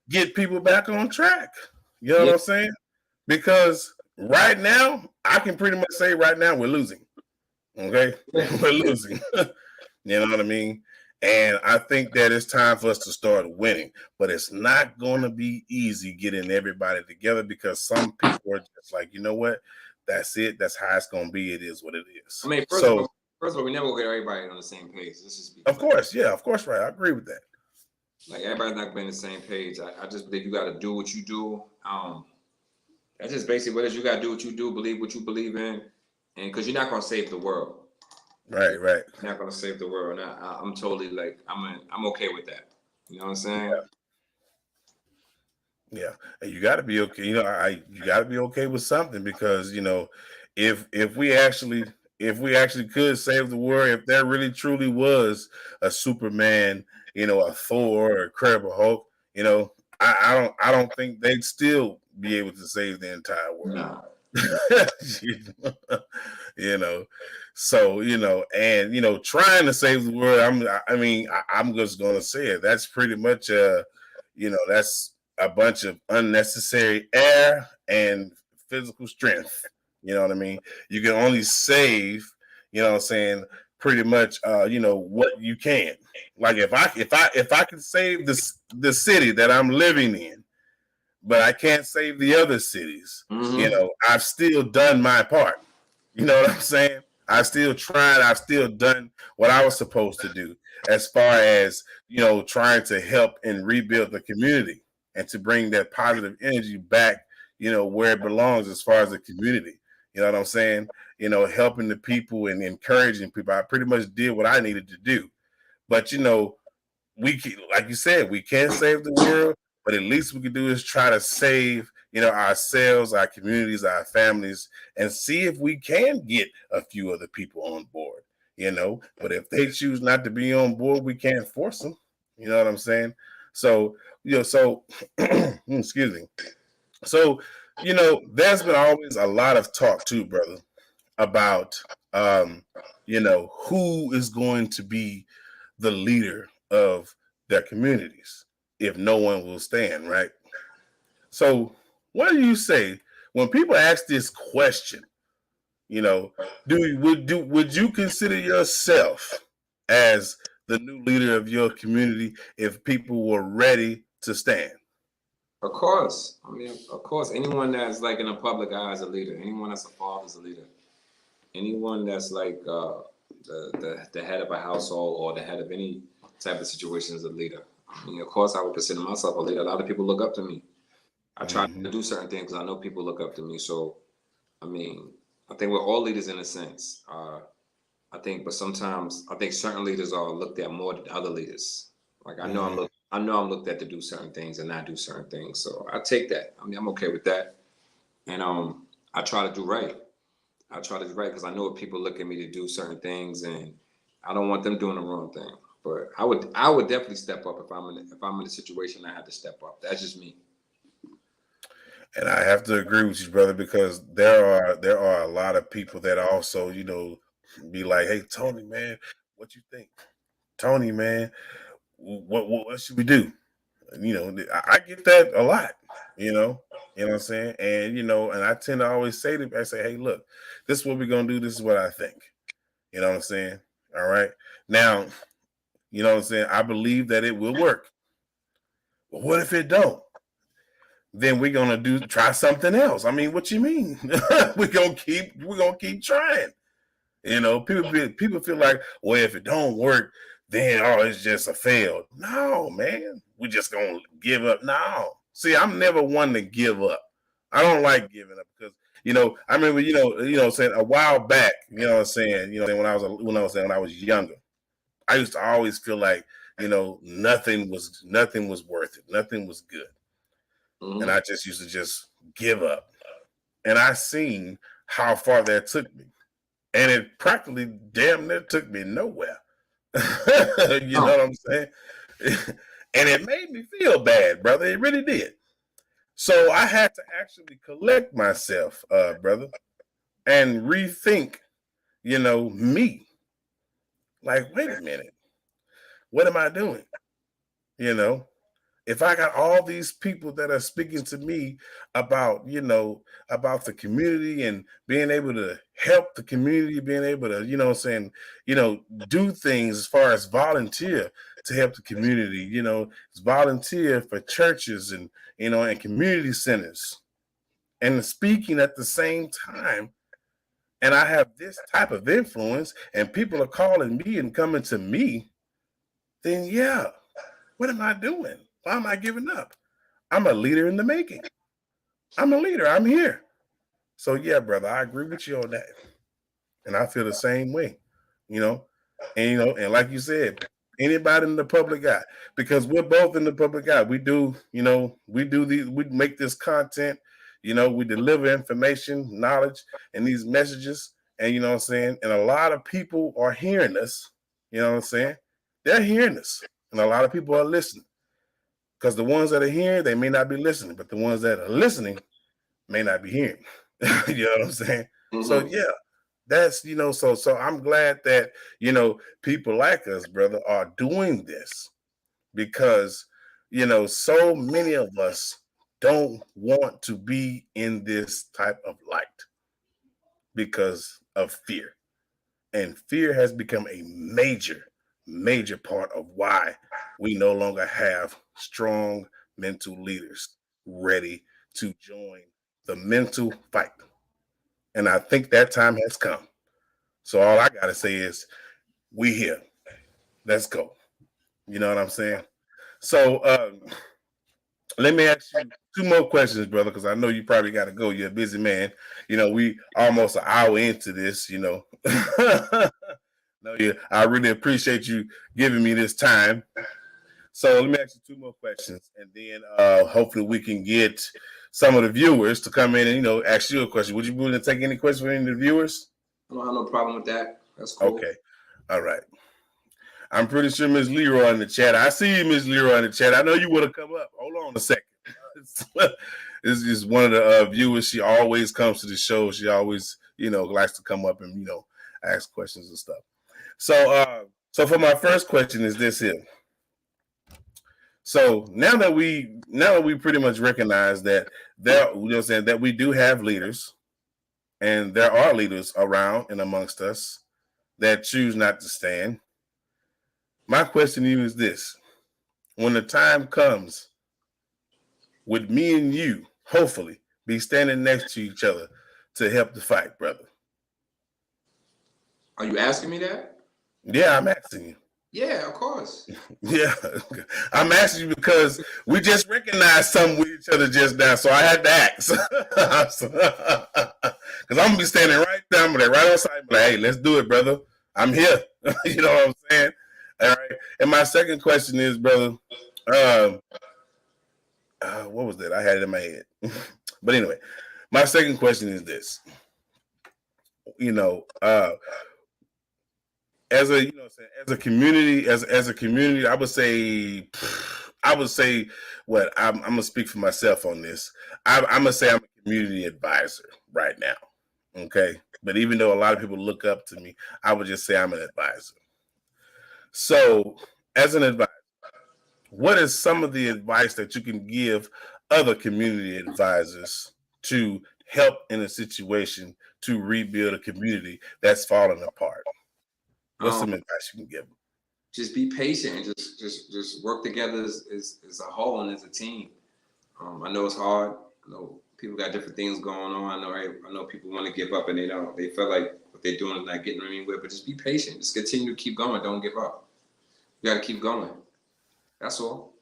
get people back on track. You know what I'm saying? Because right now, I can pretty much say right now we're losing. Okay? We're losing. You know what I mean? And I think that it's time for us to start winning. But it's not going to be easy getting everybody together, because some people are just like, you know what? That's it. That's how it's going to be. It is what it is. I mean, first of all, we never will get everybody on the same page. Of course. Yeah, of course. Right. I agree with that. Like, everybody's not going to be on the same page. I just believe you got to do what you do. That's just basically what it is. You got to do what you do, believe what you believe in, and because you're not going to save the world. Right. You're not going to save the world. And I'm totally like, I'm okay with that. You know what I'm saying? Yeah. And you got to be okay. You got to be okay with something, because if we actually could save the world, if there really truly was a Superman, a Thor, or a Incredible Hulk, I don't think they'd still be able to save the entire world. No. So and trying to save the world, I'm just gonna say it. That's pretty much that's a bunch of unnecessary air and physical strength. You know what I mean? You can only save, pretty much what you can. Like if I can save the city that I'm living in, but I can't save the other cities, I've still done my part. You know what I'm saying? I've still tried. I've still done what I was supposed to do, as far as trying to help and rebuild the community and to bring that positive energy back, where it belongs, as far as the community. You know what I'm saying? Helping the people and encouraging people. I pretty much did what I needed to do. But like you said, we can't save the world, but at least we can do is try to save, ourselves, our communities, our families, and see if we can get a few other people on board. But if they choose not to be on board, we can't force them. You know what I'm saying? So excuse me. So there's been always a lot of talk too, brother, about who is going to be the leader of their communities if no one will stand, right? So what do you say when people ask this question? Would you consider yourself as the new leader of your community if people were ready to stand? Of course. Of course, anyone that's like in the public eye is a leader. Anyone that's a father is a leader. Anyone that's like the head of a household or the head of any type of situation is a leader. Of course, I would consider myself a leader. A lot of people look up to me. I try to do certain things because I know people look up to me. So I mean, I think we're all leaders in a sense. But sometimes I think certain leaders are looked at more than other leaders. Like I know I'm looked at to do certain things and not do certain things. So I take that. I mean, I'm okay with that. And I try to do right. I try to do right because I know people look at me to do certain things, and I don't want them doing the wrong thing. But I would definitely step up if I'm in a situation I have to step up. That's just me. And I have to agree with you, brother, because there are a lot of people that also, be like, "Hey, Tony, man, what you think? Tony, man, what should we do?" I get that a lot. What I'm saying, and and I tend to always say I say, "Hey, look, this is what we're gonna do. This is what I think." You know what I'm saying? All right. Now, you know what I'm saying? I believe that it will work. But what if it don't? Then we're gonna try something else. I mean, what you mean? we're gonna keep trying. People feel like, well, if it don't work, then it's just a fail. No, man, we just gonna give up. No. See, I'm never one to give up. I don't like giving up because I remember saying a while back, when I was younger, I used to always feel like nothing was worth it, nothing was good. Mm-hmm. And I just used to just give up. And I seen how far that took me. And it practically damn near took me nowhere. You know what I'm saying? And it made me feel bad, brother. It really did. So I had to actually collect myself, brother, and rethink, me. Like, wait a minute. What am I doing? If I got all these people that are speaking to me about, about the community and being able to help the community, being able to, do things as far as volunteer to help the community, volunteer for churches and, and community centers and speaking at the same time. And I have this type of influence and people are calling me and coming to me, then yeah, what am I doing? Why am I giving up? I'm a leader in the making. I'm a leader. I'm here. So yeah, brother, I agree with you on that. And I feel the same way, and and like you said, anybody in the public eye, because we're both in the public eye. We do, we make this content, we deliver information, knowledge, and these messages. And you know what I'm saying? And a lot of people are hearing us, you know what I'm saying? They're hearing us. And a lot of people are listening. Because the ones that are hearing, they may not be listening, but the ones that are listening may not be hearing. You know what I'm saying? Mm-hmm. So yeah, that's so I'm glad that people like us, brother, are doing this because so many of us don't want to be in this type of light because of fear. And fear has become a major part of why we no longer have strong mental leaders ready to join the mental fight. And I think that time has come. So all I got to say is we here. Let's go. You know what I'm saying? So let me ask you 2 more questions, brother, because I know you probably got to go. You're a busy man. We almost an hour into this, No, yeah, I really appreciate you giving me this time. So let me ask you 2 more questions, and then hopefully we can get some of the viewers to come in and ask you a question. Would you be willing to take any questions from any of the viewers? I don't have no problem with that. That's cool. Okay, all right. I'm pretty sure Ms. Leroy in the chat. I see you, Ms. Leroy in the chat. I know you would have come up. Hold on a second. This is one of the viewers. She always comes to the show. She always likes to come up and ask questions and stuff. So for my first question is this here. So now that we pretty much recognize that that we do have leaders, and there are leaders around and amongst us that choose not to stand. My question to you is this: when the time comes, would me and you hopefully be standing next to each other to help the fight, brother? Are you asking me that? Yeah, I'm asking you. Yeah, of course. Yeah, I'm asking you because we just recognized something with each other just now, so I had to ask. Because Because I'm gonna be standing right there, I'm like right outside, like, hey, let's do it, brother. I'm here. You know what I'm saying? All right. And my second question is, brother, what was that? I had it in my head. But anyway, my second question is this. You know, as a as a community, as a community, I would say what I'm gonna speak for myself on this. I'm gonna say I'm a community advisor right now. Okay. But even though a lot of people look up to me, I would just say I'm an advisor. So, as an advisor, what is some of the advice that you can give other community advisors to help in a situation to rebuild a community that's falling apart? What's some advice you can give them? Just be patient and just work together as a whole and as a team. I know it's hard. I know people got different things going on. I know people want to give up and they feel like what they're doing is not getting anywhere. But just be patient. Just continue to keep going. Don't give up. You got to keep going. That's all.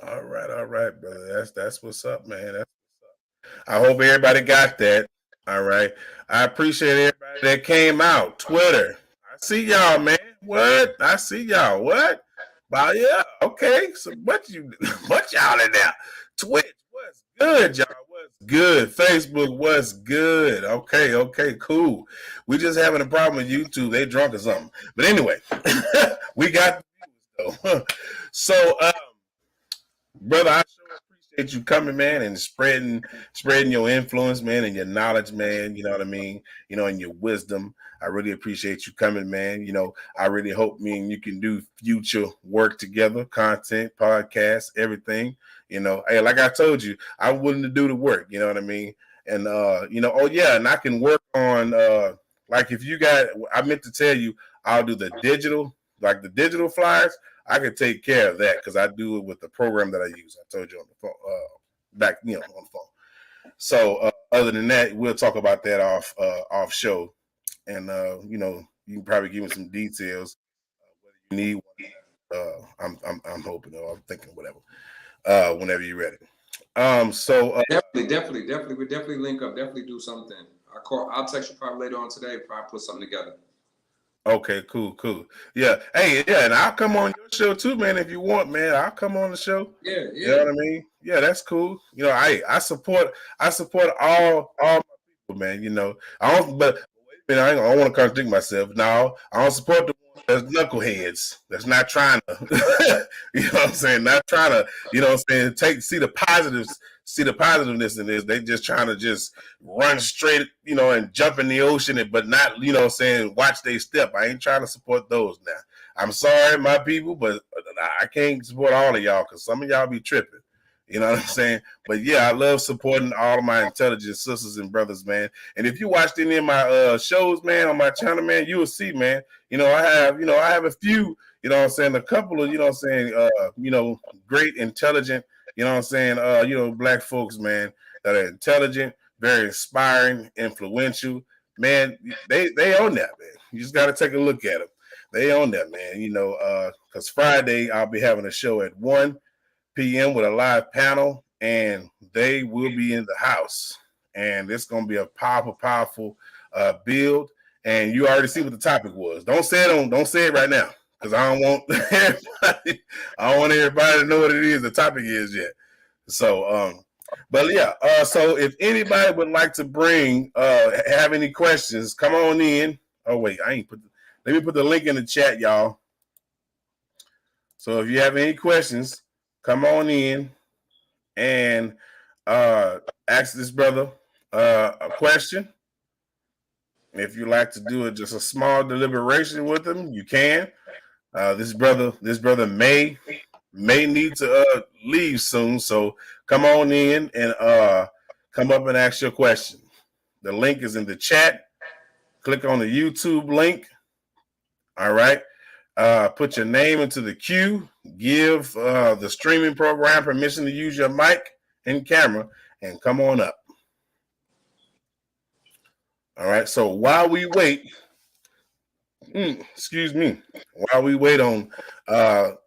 All right, brother. That's what's up, man. That's what's up. I hope everybody got that. All right. I appreciate everybody that came out. Twitter. I see y'all, man. What? I see y'all. What? Well, yeah. Okay. So what y'all in there? Twitch. What's good, y'all? What's good? Facebook. What's good? Okay. Cool. We just having a problem with YouTube. They drunk or something. But anyway, we got the views though. So, brother, I sure appreciate you coming, man, and spreading your influence, man, and your knowledge, man. You know what I mean? You know, and your wisdom. I really appreciate you coming, man. You know, I really hope me and you can do future work together, content, podcasts, everything. You know, hey, like I told you, I'm willing to do the work. You know what I mean? And you know, oh yeah, and I can work on like if you got. I meant to tell you, I'll do the digital, like the digital flyers. I can take care of that because I do it with the program that I use. I told you on the phone, back, you know, on the phone. So other than that, we'll talk about that off show, and you know, you can probably give me some details whether you need one. I'm hoping or I'm thinking whatever. Whenever you're ready. So Definitely. We definitely link up. Definitely do something. I'll text you probably later on today. Probably put something together. Okay, cool. Yeah. Hey, yeah, and I'll come on your show too, man, if you want, man. I'll come on the show. Yeah. You know what I mean? Yeah, that's cool. You know, I support all my people, man. You know, I don't but wait a minute, I don't want to contradict myself. No, I don't support the ones that's knuckleheads. That's not trying to you know what I'm saying? Not trying to, you know what I'm saying, see the positiveness in this. They just trying to just run straight, you know, and jump in the ocean, but not, you know what I'm saying, watch they step. I ain't trying to support those now. I'm sorry, my people, but I can't support all of y'all because some of y'all be tripping. You know what I'm saying? But yeah, I love supporting all of my intelligent sisters and brothers, man. And if you watched any of my shows, man, on my channel, man, you will see, man. You know, I have a few, you know what I'm saying, a couple of, you know what I'm saying, you know, great, intelligent, you know what I'm saying, you know, black folks, man, that are intelligent, very inspiring, influential. Man, they own that, man. You just got to take a look at them. They own that, man. You know, because Friday I'll be having a show at 1 p.m. with a live panel, and they will be in the house. And it's going to be a powerful build. And you already see what the topic was. Don't say it right now, because I don't want everybody to know what it is. The topic is yet. So, but yeah. So if anybody would like to have any questions, come on in. Oh wait, let me put the link in the chat, y'all. So if you have any questions, come on in and ask this brother a question. If you like to do it, just a small deliberation with him, you can. This brother may need to leave soon, so come on in and come up and ask your question. The link is in the chat. Click on the YouTube link. All right. Put your name into the queue. Give the streaming program permission to use your mic and camera, and come on up. All right. So while we wait, excuse me, while we wait on one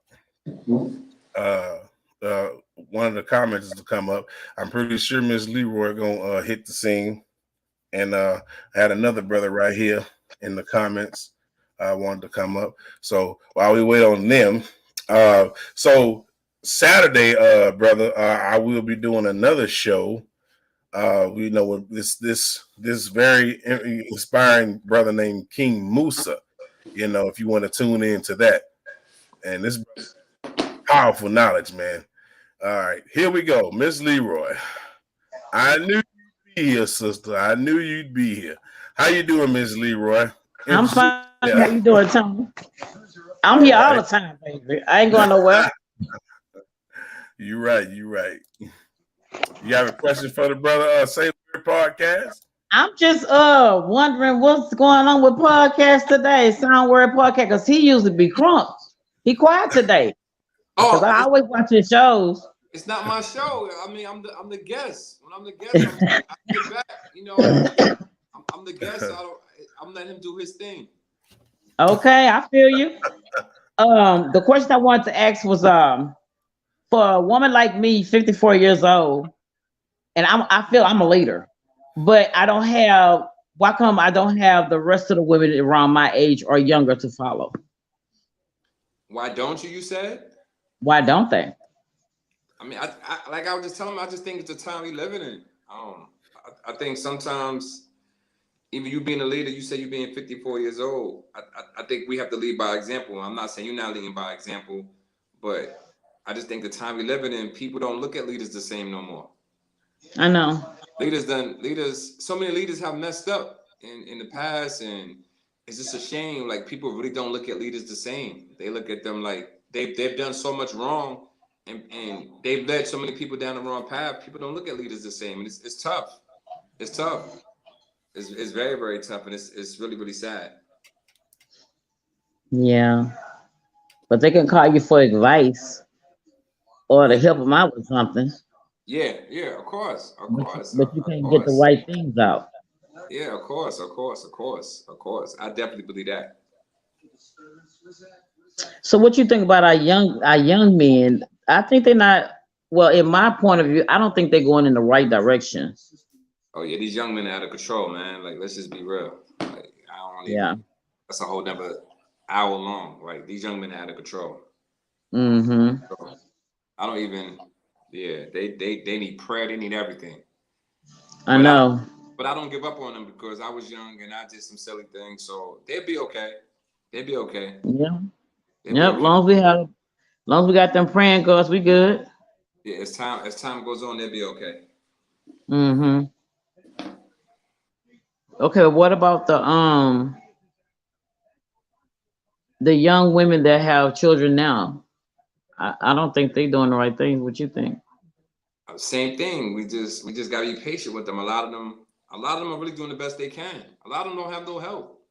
of the comments to come up, I'm pretty sure Ms. Leroy gonna hit the scene. And I had another brother right here in the comments. I wanted to come up. So while we wait on them, so Saturday, brother, I will be doing another show. We know with this very inspiring brother named King Musa. You know, if you want to tune into that, and this powerful knowledge, man. All right, here we go, Miss Leroy. I knew you'd be here, sister. I knew you'd be here. How you doing, Miss Leroy? I'm Introduce fine. How you yourself. doing, Tony? I'm All here all right. the time, baby. I ain't going nowhere. You right. You right. You have a question for the brother? Say Word podcast. I'm just wondering what's going on with podcast today, Sound Word Podcast, because he usually be crunk. He quiet today. Because Oh, I always watch his shows. it's not my show. I mean, I'm the guest. When I'm the guest, I get back. You know, I'm the guest. I'm letting him do his thing. Okay, I feel you. The question I wanted to ask was for a woman like me, 54 years old, and I feel I'm a leader, but I don't have. Why come I don't have the rest of the women around my age or younger to follow? Why don't you? You said. Why don't they? I mean, like I was just telling him, I just think it's the time we living in. I think sometimes, even you being a leader, you say you being 54 years old. I think we have to lead by example. I'm not saying you're not leading by example, but I just think the time we living in, people don't look at leaders the same no more. I know. So many leaders have messed up in the past, and it's just a shame. Like people really don't look at leaders the same. They look at them like they've done so much wrong, and they've led so many people down the wrong path. People don't look at leaders the same, and it's tough. It's tough. It's very, very tough, and it's really, really sad. Yeah, but they can call you for advice or to Yeah, help them out with something, yeah, but you of can't get the course. right things out. Yeah, of course. I definitely believe that. So, what you think about our young men? I think they're not. Well, in my point of view, I don't think they're going in the right direction. Oh yeah, these young men are out of control, man. Like, let's just be real. Like, I don't Yeah. even. That's a whole nother hour long. Like, these young men are out of control. Mm-hmm. So I don't even. Yeah, they need prayer. They need everything. I But I don't. know. But I don't give up on them because I was young and I did some silly things. So they'll be okay. They'll be okay. Yeah. They'll be Yep. okay. Long as we got them praying girls, we good. Yeah, as time goes on, they'll be okay. Mm-hmm. Okay. What about the young women that have children now? I don't think they doing the right things. What you think? Same thing. We just gotta be patient with them. A lot of them are really doing the best they can. A lot of them don't have no help.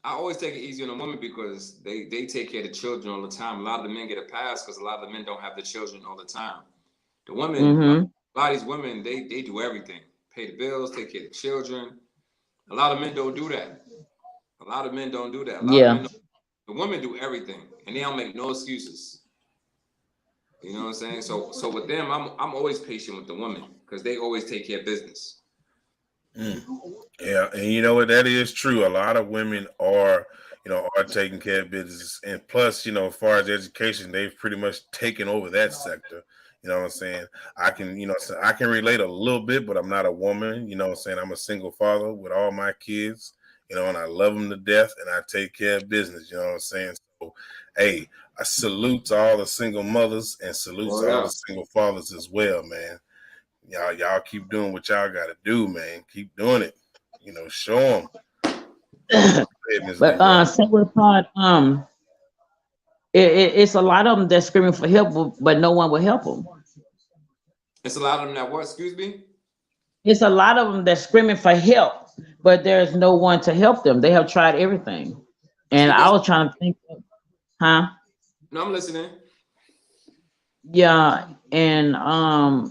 I always take it easy on the women because they take care of the children all the time. A lot of the men get a pass because a lot of the men don't have the children all the time. The women, Mm-hmm. a lot of these women, they do everything. Pay the bills, take care of the children. A lot of men don't do that. A lot of men don't do that. A lot of men Yeah. don't, the women do everything and they don't make no excuses. You know what I'm saying? So with them, I'm always patient with the women because they always take care of business. Mm. Yeah, and you know what? That is true. A lot of women are taking care of business, and plus, as far as education, they've pretty much taken over that sector. You know what I'm saying? I can relate a little bit, but I'm not a woman. You know what I'm saying? I'm a single father with all my kids. And I love them to death, and I take care of business. You know what I'm saying? So, hey, I salute to all the single mothers and salute Oh to all yeah. the single fathers as well, man. Y'all keep doing what y'all got to do, man. Keep doing it. Show them. Hey, Miss But Leroy. several part it's a lot of them that's screaming for help, but no one will help them. It's a lot of them that what? Excuse me. It's a lot of them that's screaming for help, but there's no one to help them. They have tried everything, and Speak I up. was trying to think, huh? No, I'm listening. Yeah, and I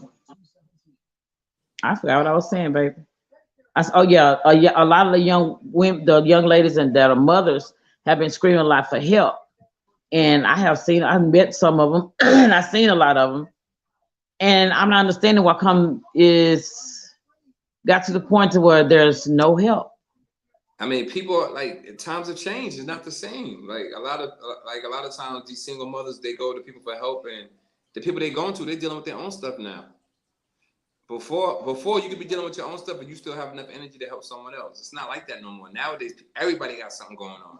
forgot what I was saying, baby. Oh yeah, yeah, a lot of the young women, the young ladies and that are mothers have been screaming a lot for help, and I've met some of them, and I've seen a lot of them, and I'm not understanding why come is got to the point to where there's no help. I mean, people like times have changed. It's not the same. Like a lot of times, these single mothers they go to people for help, and the people they going to they dealing with their own stuff now. Before you could be dealing with your own stuff, and you still have enough energy to help someone else. It's not like that no more. Nowadays, everybody got something going on.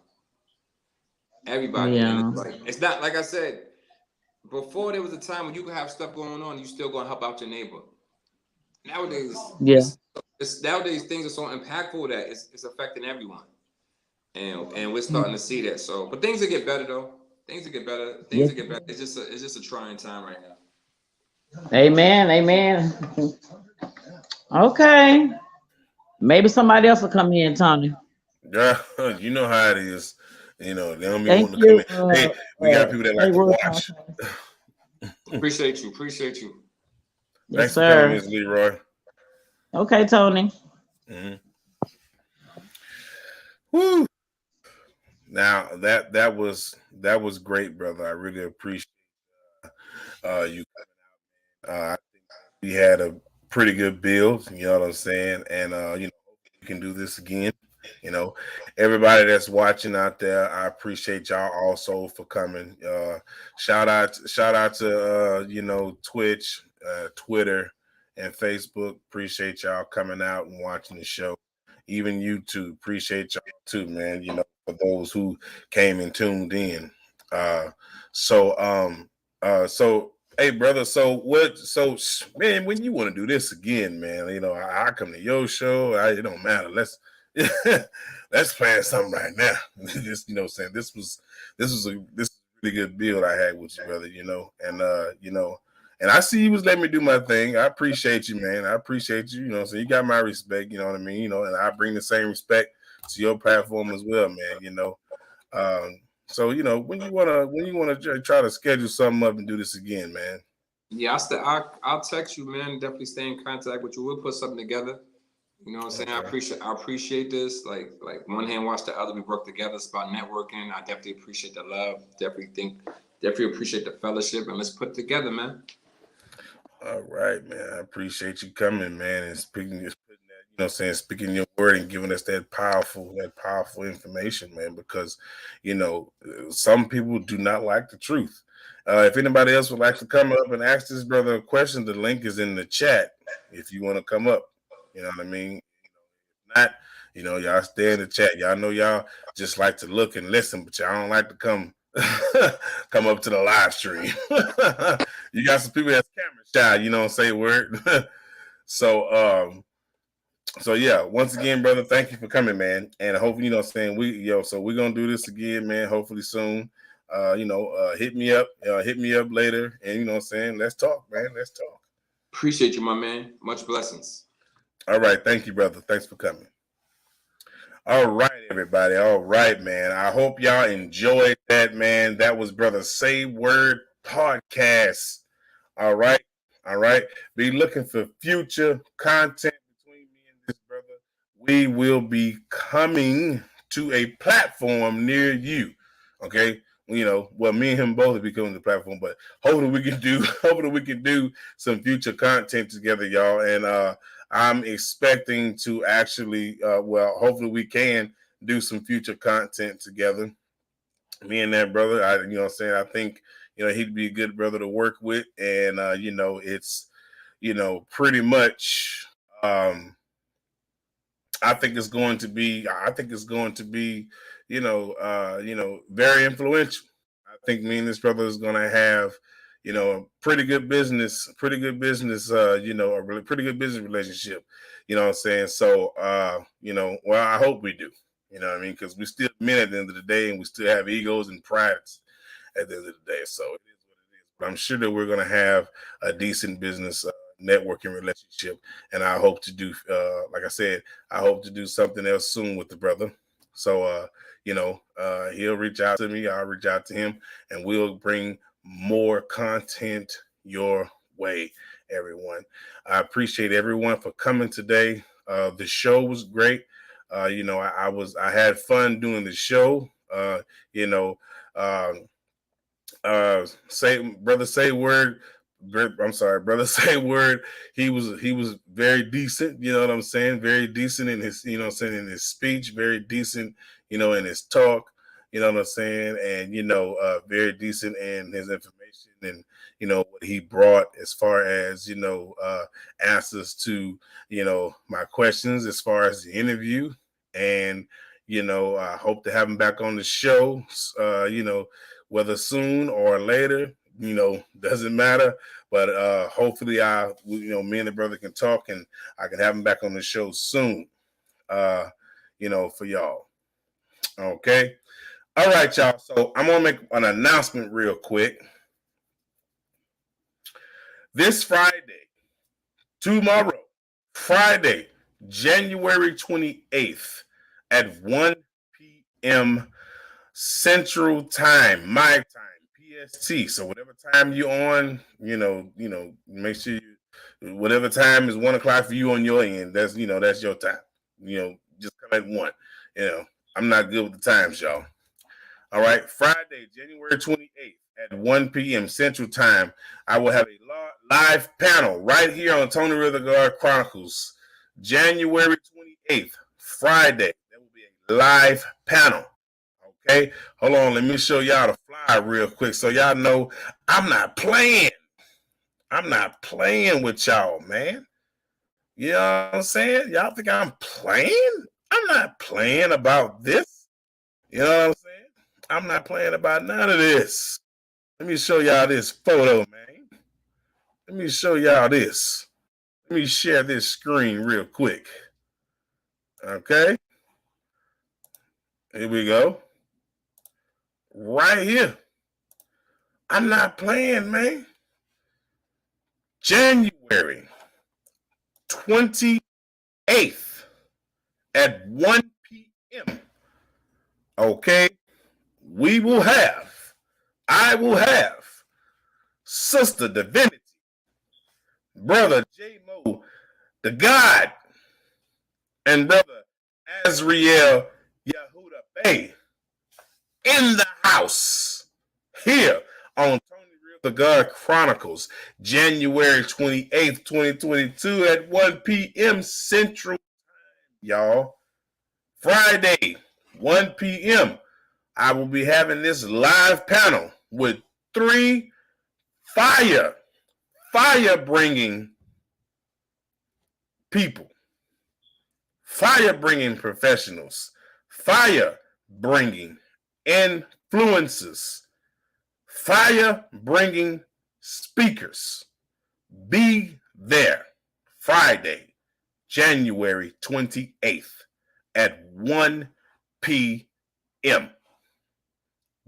Everybody, Yeah. and it's not like I said. Before there was a time when you could have stuff going on, and you still going to help out your neighbor. Nowadays, Yeah. nowadays things are so impactful that it's affecting everyone, and we're starting to see that. So, but things will get better though. Things will get better. Things will get better. It's just a trying time right now. Amen. Amen. Okay. Maybe somebody else will come in, Tony. Yeah, you know how it is. You know, they don't be Thank wanting to come you. in. Hey, we got people that like to watch. Appreciate you. Yes, Thanks for coming, sir. Ms. Leroy. Okay, Tony. Mm-hmm. Woo. Now that was great, brother. I really appreciate you. I think we had a pretty good build. You know what I'm saying? And you know, we can do this again. You know, everybody that's watching out there, I appreciate y'all also for coming. Shout out to you know, Twitch, Twitter, and Facebook. Appreciate y'all coming out and watching the show. Even YouTube, appreciate y'all too, man. You know, for those who came and tuned in. Uh, so hey, brother. So what? So man, when you want to do this again, man, you know, I come to your show. It don't matter. Let's plan something right now. Just, you know, saying this was a really good build I had with you, brother. You know, and I see you was letting me do my thing. I appreciate you, man. I appreciate you. You know, so you got my respect. You know what I mean. You know, and I bring the same respect to your platform as well, man. You know. So you know, when you wanna try to schedule something up and do this again, man. Yeah, I'll text you, man. Definitely stay in contact with you. We'll put something together. You know what I'm saying? Okay. I appreciate this. Like one hand wash the other. We work together. It's about networking. I definitely appreciate the love. Definitely appreciate the fellowship, and let's put it together, man. All right, man. I appreciate you coming, man, and speaking, just putting that, you know, saying, speaking your word and giving us that powerful information, man. Because, you know, some people do not like the truth. If anybody else would like to come up and ask this brother a question, the link is in the chat. If you want to come up, you know what I mean. If not, you know, y'all stay in the chat. Y'all know y'all just like to look and listen, but y'all don't like to come come up to the live stream. You got some people that's camera shy, you know, say word. so so yeah, once again, brother, thank you for coming, man. And hopefully, you know, saying so we're gonna do this again, man, hopefully soon. Hit me up later, and you know what I'm saying, let's talk, man. Let's talk. Appreciate you, my man. Much blessings. All right, thank you, brother. Thanks for coming. All right, everybody. All right, man. I hope y'all enjoyed that, man. That was Brother Say Word Podcast. All right. All right. Be looking for future content between me and this brother. We will be coming to a platform near you. Okay. You know, well, me and him both will be coming to the platform, but hopefully we can do some future content together, y'all. And I'm expecting to actually, hopefully we can do some future content together. Me and that brother, you know what I'm saying? I think, you know, he'd be a good brother to work with. And, you know, it's, you know, pretty much, I think it's going to be, very influential. I think me and this brother is going to have, you know, a pretty good business, a pretty good business relationship. You know what I'm saying? So, I hope we do. You know what I mean? Because we still men at the end of the day, and we still have egos and prides at the end of the day. So it is what it is. But I'm sure that we're going to have a decent business networking relationship, and I hope to do, like I said, I hope to do something else soon with the brother. So, he'll reach out to me. I'll reach out to him, and we'll bring more content your way, everyone. I appreciate everyone for coming today. The show was great. I had fun doing the show. Say word I'm sorry, brother say word. He was very decent, you know what I'm saying? Very decent in his, you know what I'm saying, in his speech, very decent, you know, in his talk, you know what I'm saying, and very decent in his information and what he brought as far as answers to my questions as far as the interview. And I hope to have him back on the show, whether soon or later, doesn't matter. But hopefully me and the brother can talk and I can have him back on the show soon, for y'all. Okay. All right, y'all. So I'm going to make an announcement real quick. This Friday, tomorrow, Friday, January 28th at 1 p.m. Central Time, my time, PST. So whatever time you're on, make sure whatever time is 1 o'clock for you on your end, that's your time. Just come at 1. I'm not good with the times, y'all. All right, Friday, January 28th at 1 p.m. Central Time, I will have a live panel right here on Tony Real the God Chronicles. January 28th, Friday, there will be a live panel. Okay, hold on, let me show y'all the flyer real quick so y'all know I'm not playing. I'm not playing with y'all, man. You know what I'm saying? Y'all think I'm playing? I'm not playing about this. You know what I'm saying? I'm not playing about none of this. Let me show y'all this photo, man. Let me show y'all this. Let me share this screen real quick. Okay. Here we go. Right here. I'm not playing, man. January 28th at 1 p.m. Okay. I will have Sister Divinity, Brother J-Mo, the God, and Brother Azriel Yahuda Bay in the house here on Tony Real the God Chronicles, January 28th, 2022 at 1 p.m. Central Time, y'all. Friday, 1 p.m. I will be having this live panel with 3 fire-bringing people, fire-bringing professionals, fire-bringing influencers, fire-bringing speakers. Be there Friday, January 28th at 1 p.m.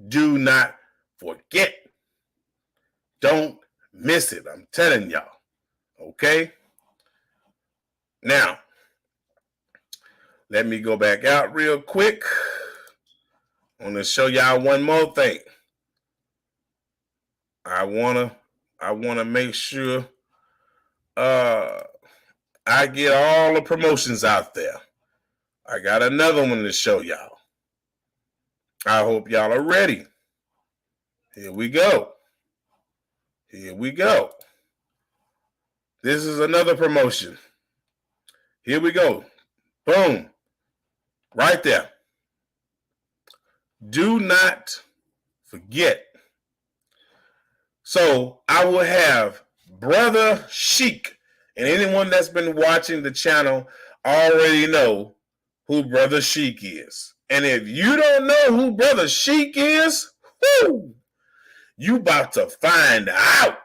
Do not forget. Don't miss it. I'm telling y'all. Okay? Now, let me go back out real quick. I want to show y'all one more thing. I wanna make sure I get all the promotions out there. I got another one to show y'all. I hope y'all are ready. Here we go. Here we go. This is another promotion. Here we go. Boom. Right there. Do not forget. So I will have Brother Sheik, and anyone that's been watching the channel already know who Brother Sheik is. And if you don't know who Brother Sheik is, you about to find out.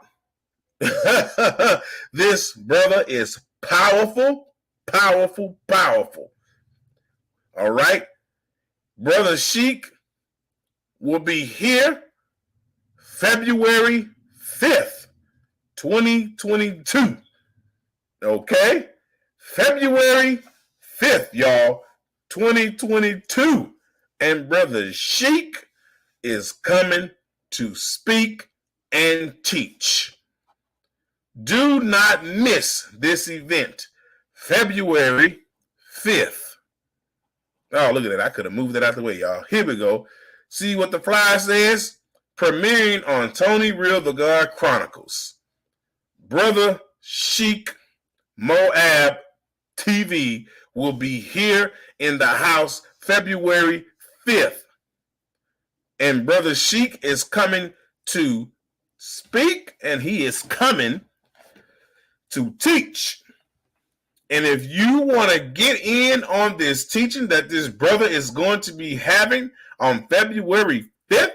This brother is powerful, powerful, powerful. All right? Brother Sheik will be here February 5th, 2022. Okay? February 5th, y'all, 2022. And Brother Sheik is coming to speak and teach. Do not miss this event, February 5th. Oh, look at that. I could have moved it out the way, y'all. Here we go. See what the flyer says? Premiering on Tony Real the God Chronicles. Brother Sheik Moab TV will be here in the house February 5th. And Brother Sheik is coming to speak, and he is coming to teach. And if you want to get in on this teaching that this brother is going to be having on February 5th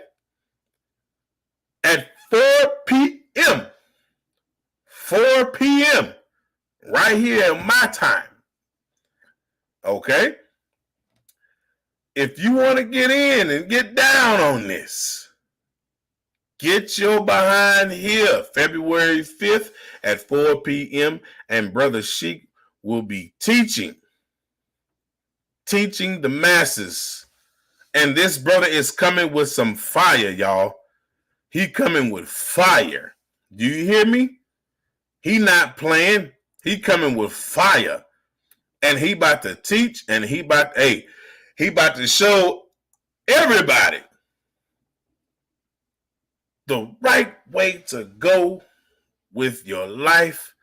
at 4 p.m., 4 p.m., right here at my time, okay? If you want to get in and get down on this, get your behind here February 5th at 4 p.m. and Brother Sheik will be teaching the masses. And this brother is coming with some fire, y'all. He coming with fire. Do you hear me? He not playing. He coming with fire. And he about to teach, and he about to show everybody the right way to go with your life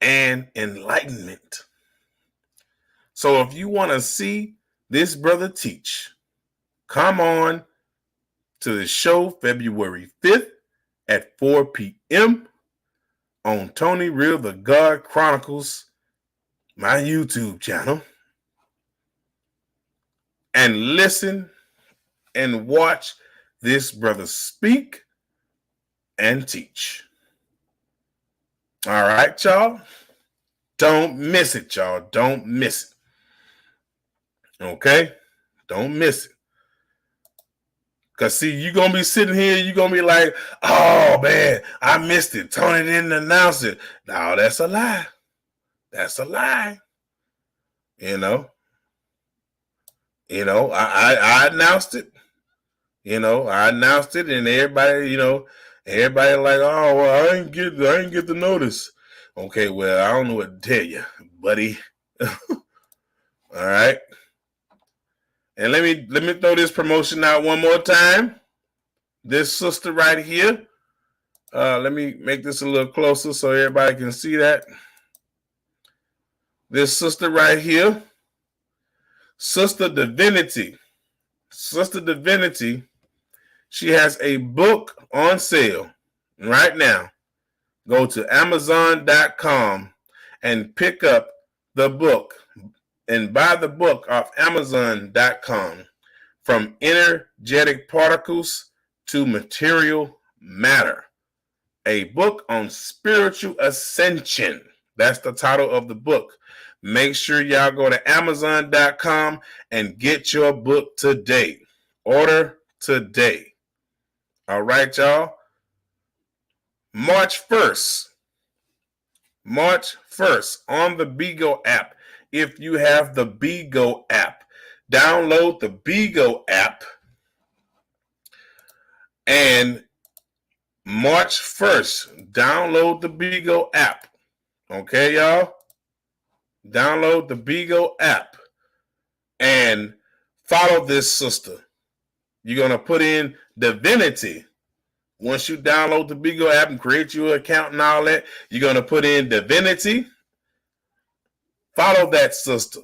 and enlightenment. So if you want to see this brother teach, come on to the show February 5th at 4 p.m. on Tony Real the God Chronicles, my YouTube channel, and listen and watch this brother speak and teach. All right, y'all. Don't miss it, y'all. Don't miss it. Okay? Don't miss it. Because, see, you're going to be sitting here, you're going to be like, oh, man, I missed it. Tony didn't announce it. No, that's a lie. That's a lie. I announced it. I announced it, and everybody, everybody like, oh, well, I didn't get the notice. Okay, well, I don't know what to tell you, buddy. All right. And let me throw this promotion out one more time. This sister right here. Let me make this a little closer so everybody can see that. This sister right here, Sister Divinity. Sister Divinity, she has a book on sale right now. Go to Amazon.com and pick up the book and buy the book off Amazon.com, From Energetic Particles to Material Matter, a book on spiritual ascension. That's the title of the book. Make sure y'all go to Amazon.com and get your book today. Order today. All right, y'all. March 1st on the BeGo app. If you have the BeGo app, download the BeGo app. And March 1st, download the BeGo app. Okay, y'all? Download the BeGo app and follow this sister. You're going to put in Divinity. Once you download the BeGo app and create your account and all that, you're going to put in Divinity. Follow that sister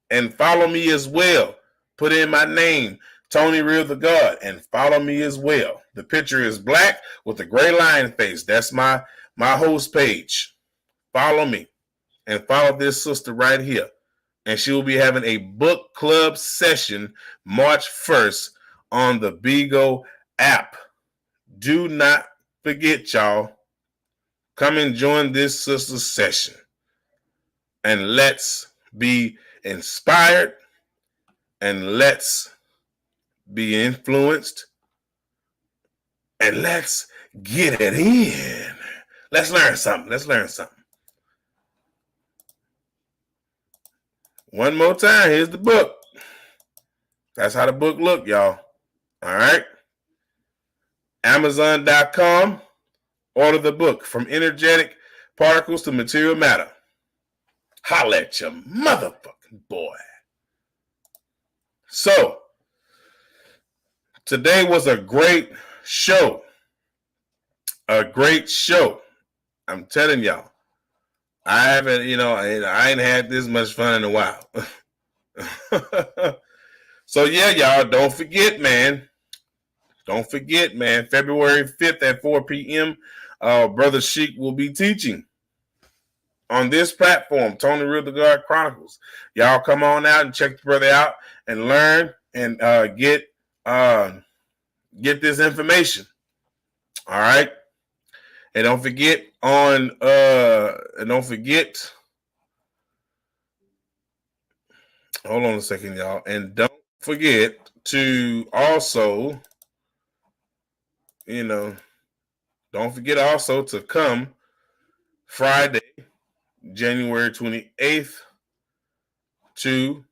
and follow me as well. Put in my name, Tony Real the God, and follow me as well. The picture is black with a gray lion face. That's my host page. Follow me and follow this sister right here. And she will be having a book club session March 1st on the BeGo app. Do not forget, y'all. Come and join this sister's session. And let's be inspired. And let's be influenced. And let's get it in. Let's learn something. One more time. Here's the book. That's how the book look, y'all. All right. Amazon.com. Order the book, From Energetic Particles to Material Matter. Holla at your motherfucking boy. So, today was a great show. A great show. I'm telling y'all, I haven't, I ain't had this much fun in a while. So yeah, y'all, don't forget, man. Don't forget, man. February 5th at 4 p.m., Brother Sheik will be teaching on this platform, Tony Real the God Chronicles. Y'all come on out and check the brother out and learn and get this information. All right. And don't forget hold on a second, y'all. And don't forget to also, don't forget also to come Friday, January 28th to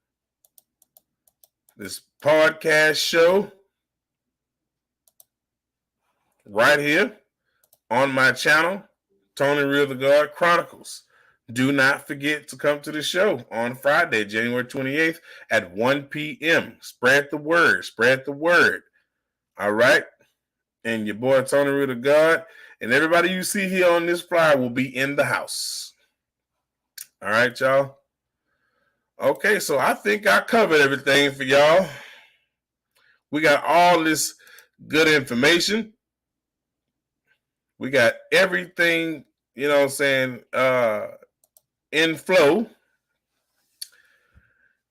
this podcast show right here on my channel, Tony Real the God Chronicles. Do not forget to come to the show on Friday, January 28th at 1 p.m. Spread the word. Spread the word. All right? And your boy, Tony Real the God, and everybody you see here on this flyer will be in the house. All right, y'all? Okay, so I think I covered everything for y'all. We got all this good information. We got everything, in flow.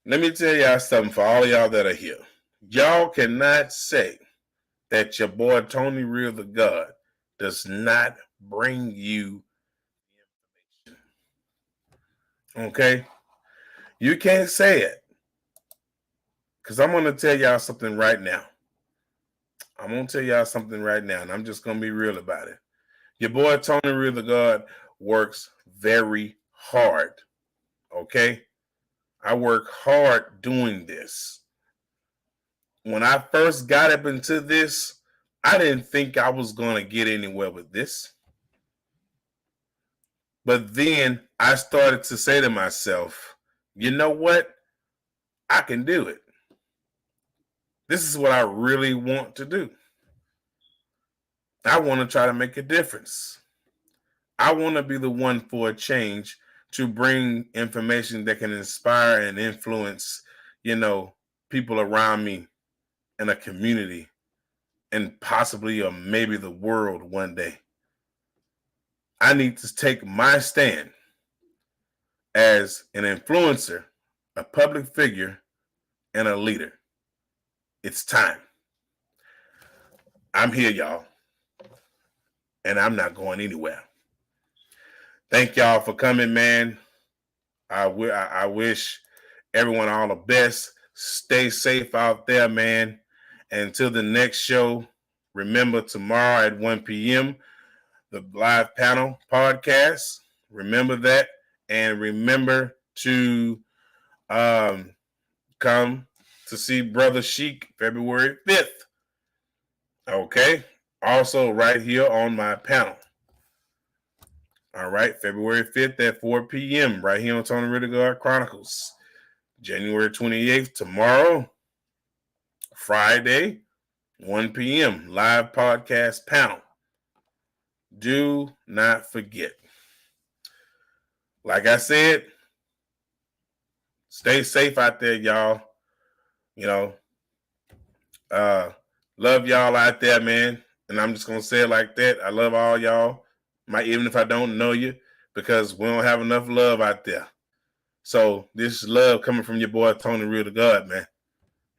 Let me tell y'all something for all of y'all that are here. Y'all cannot say that your boy Tony Real the God does not bring you information. Okay? You can't say it. Because I'm going to tell y'all something right now. And I'm just going to be real about it. Your boy Tony Real the God works very hard. Okay? I work hard doing this. When I first got up into this, I didn't think I was going to get anywhere with this. But then I started to say to myself, you know what? I can do it. This is what I really want to do. I want to try to make a difference. I want to be the one for a change to bring information that can inspire and influence, people around me in a community and possibly or maybe the world one day. I need to take my stand as an influencer, a public figure, and a leader. It's time. I'm here, y'all. And I'm not going anywhere. Thank y'all for coming, man. I wish everyone all the best. Stay safe out there, man. And until the next show, remember tomorrow at 1 p.m., the live panel podcast. Remember that. And remember to come to see Brother Sheik February 5th. Okay? Also right here on my panel. All right, February 5th at 4 p.m. right here on Tony Real the God Chronicles. January 28th, tomorrow, Friday, 1 p.m. live podcast panel. Do not forget. Like I said, stay safe out there, y'all. Love y'all out there, man. And I'm just going to say it like that. I love all y'all. Even if I don't know you, because we don't have enough love out there. So this is love coming from your boy, Tony Real the God, man.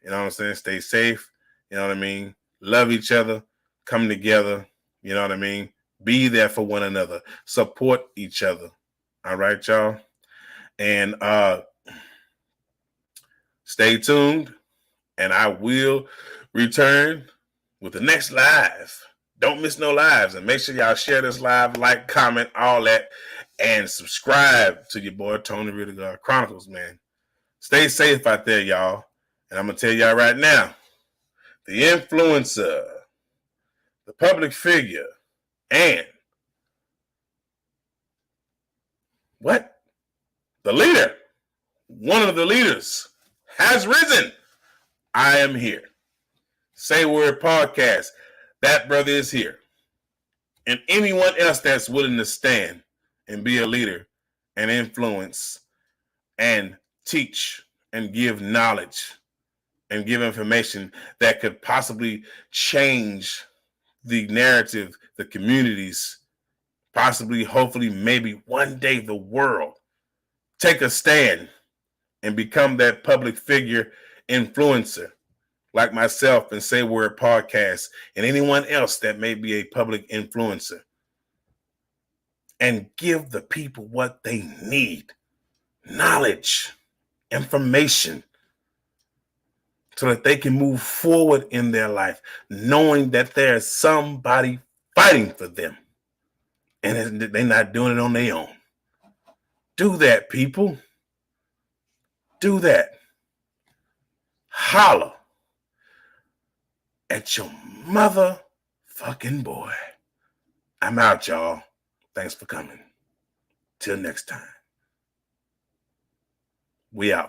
You know what I'm saying? Stay safe. You know what I mean? Love each other. Come together. You know what I mean? Be there for one another. Support each other. All right, y'all? And stay tuned. And I will return with the next live. Don't miss no lives. And make sure y'all share this live, like, comment, all that. And subscribe to your boy, Tony Real the God Chronicles, man. Stay safe out there, y'all. And I'm going to tell y'all right now, the influencer, the public figure, and the leader, one of the leaders, has risen. I am here. Say Word Podcast. That brother is here. and anyone else that's willing to stand and be a leader and influence and teach and give knowledge and give information that could possibly change the narrative, the communities, possibly, hopefully, maybe one day the world. Take a stand and become that public figure influencer like myself and Say Word Podcast and anyone else that may be a public influencer, and give the people what they need: knowledge, information, so that they can move forward in their life, knowing that there's somebody fighting for them and they're not doing it on their own. Do that, people. Do that. Holler at your motherfucking boy. I'm out, y'all. Thanks for coming. Till next time. We out.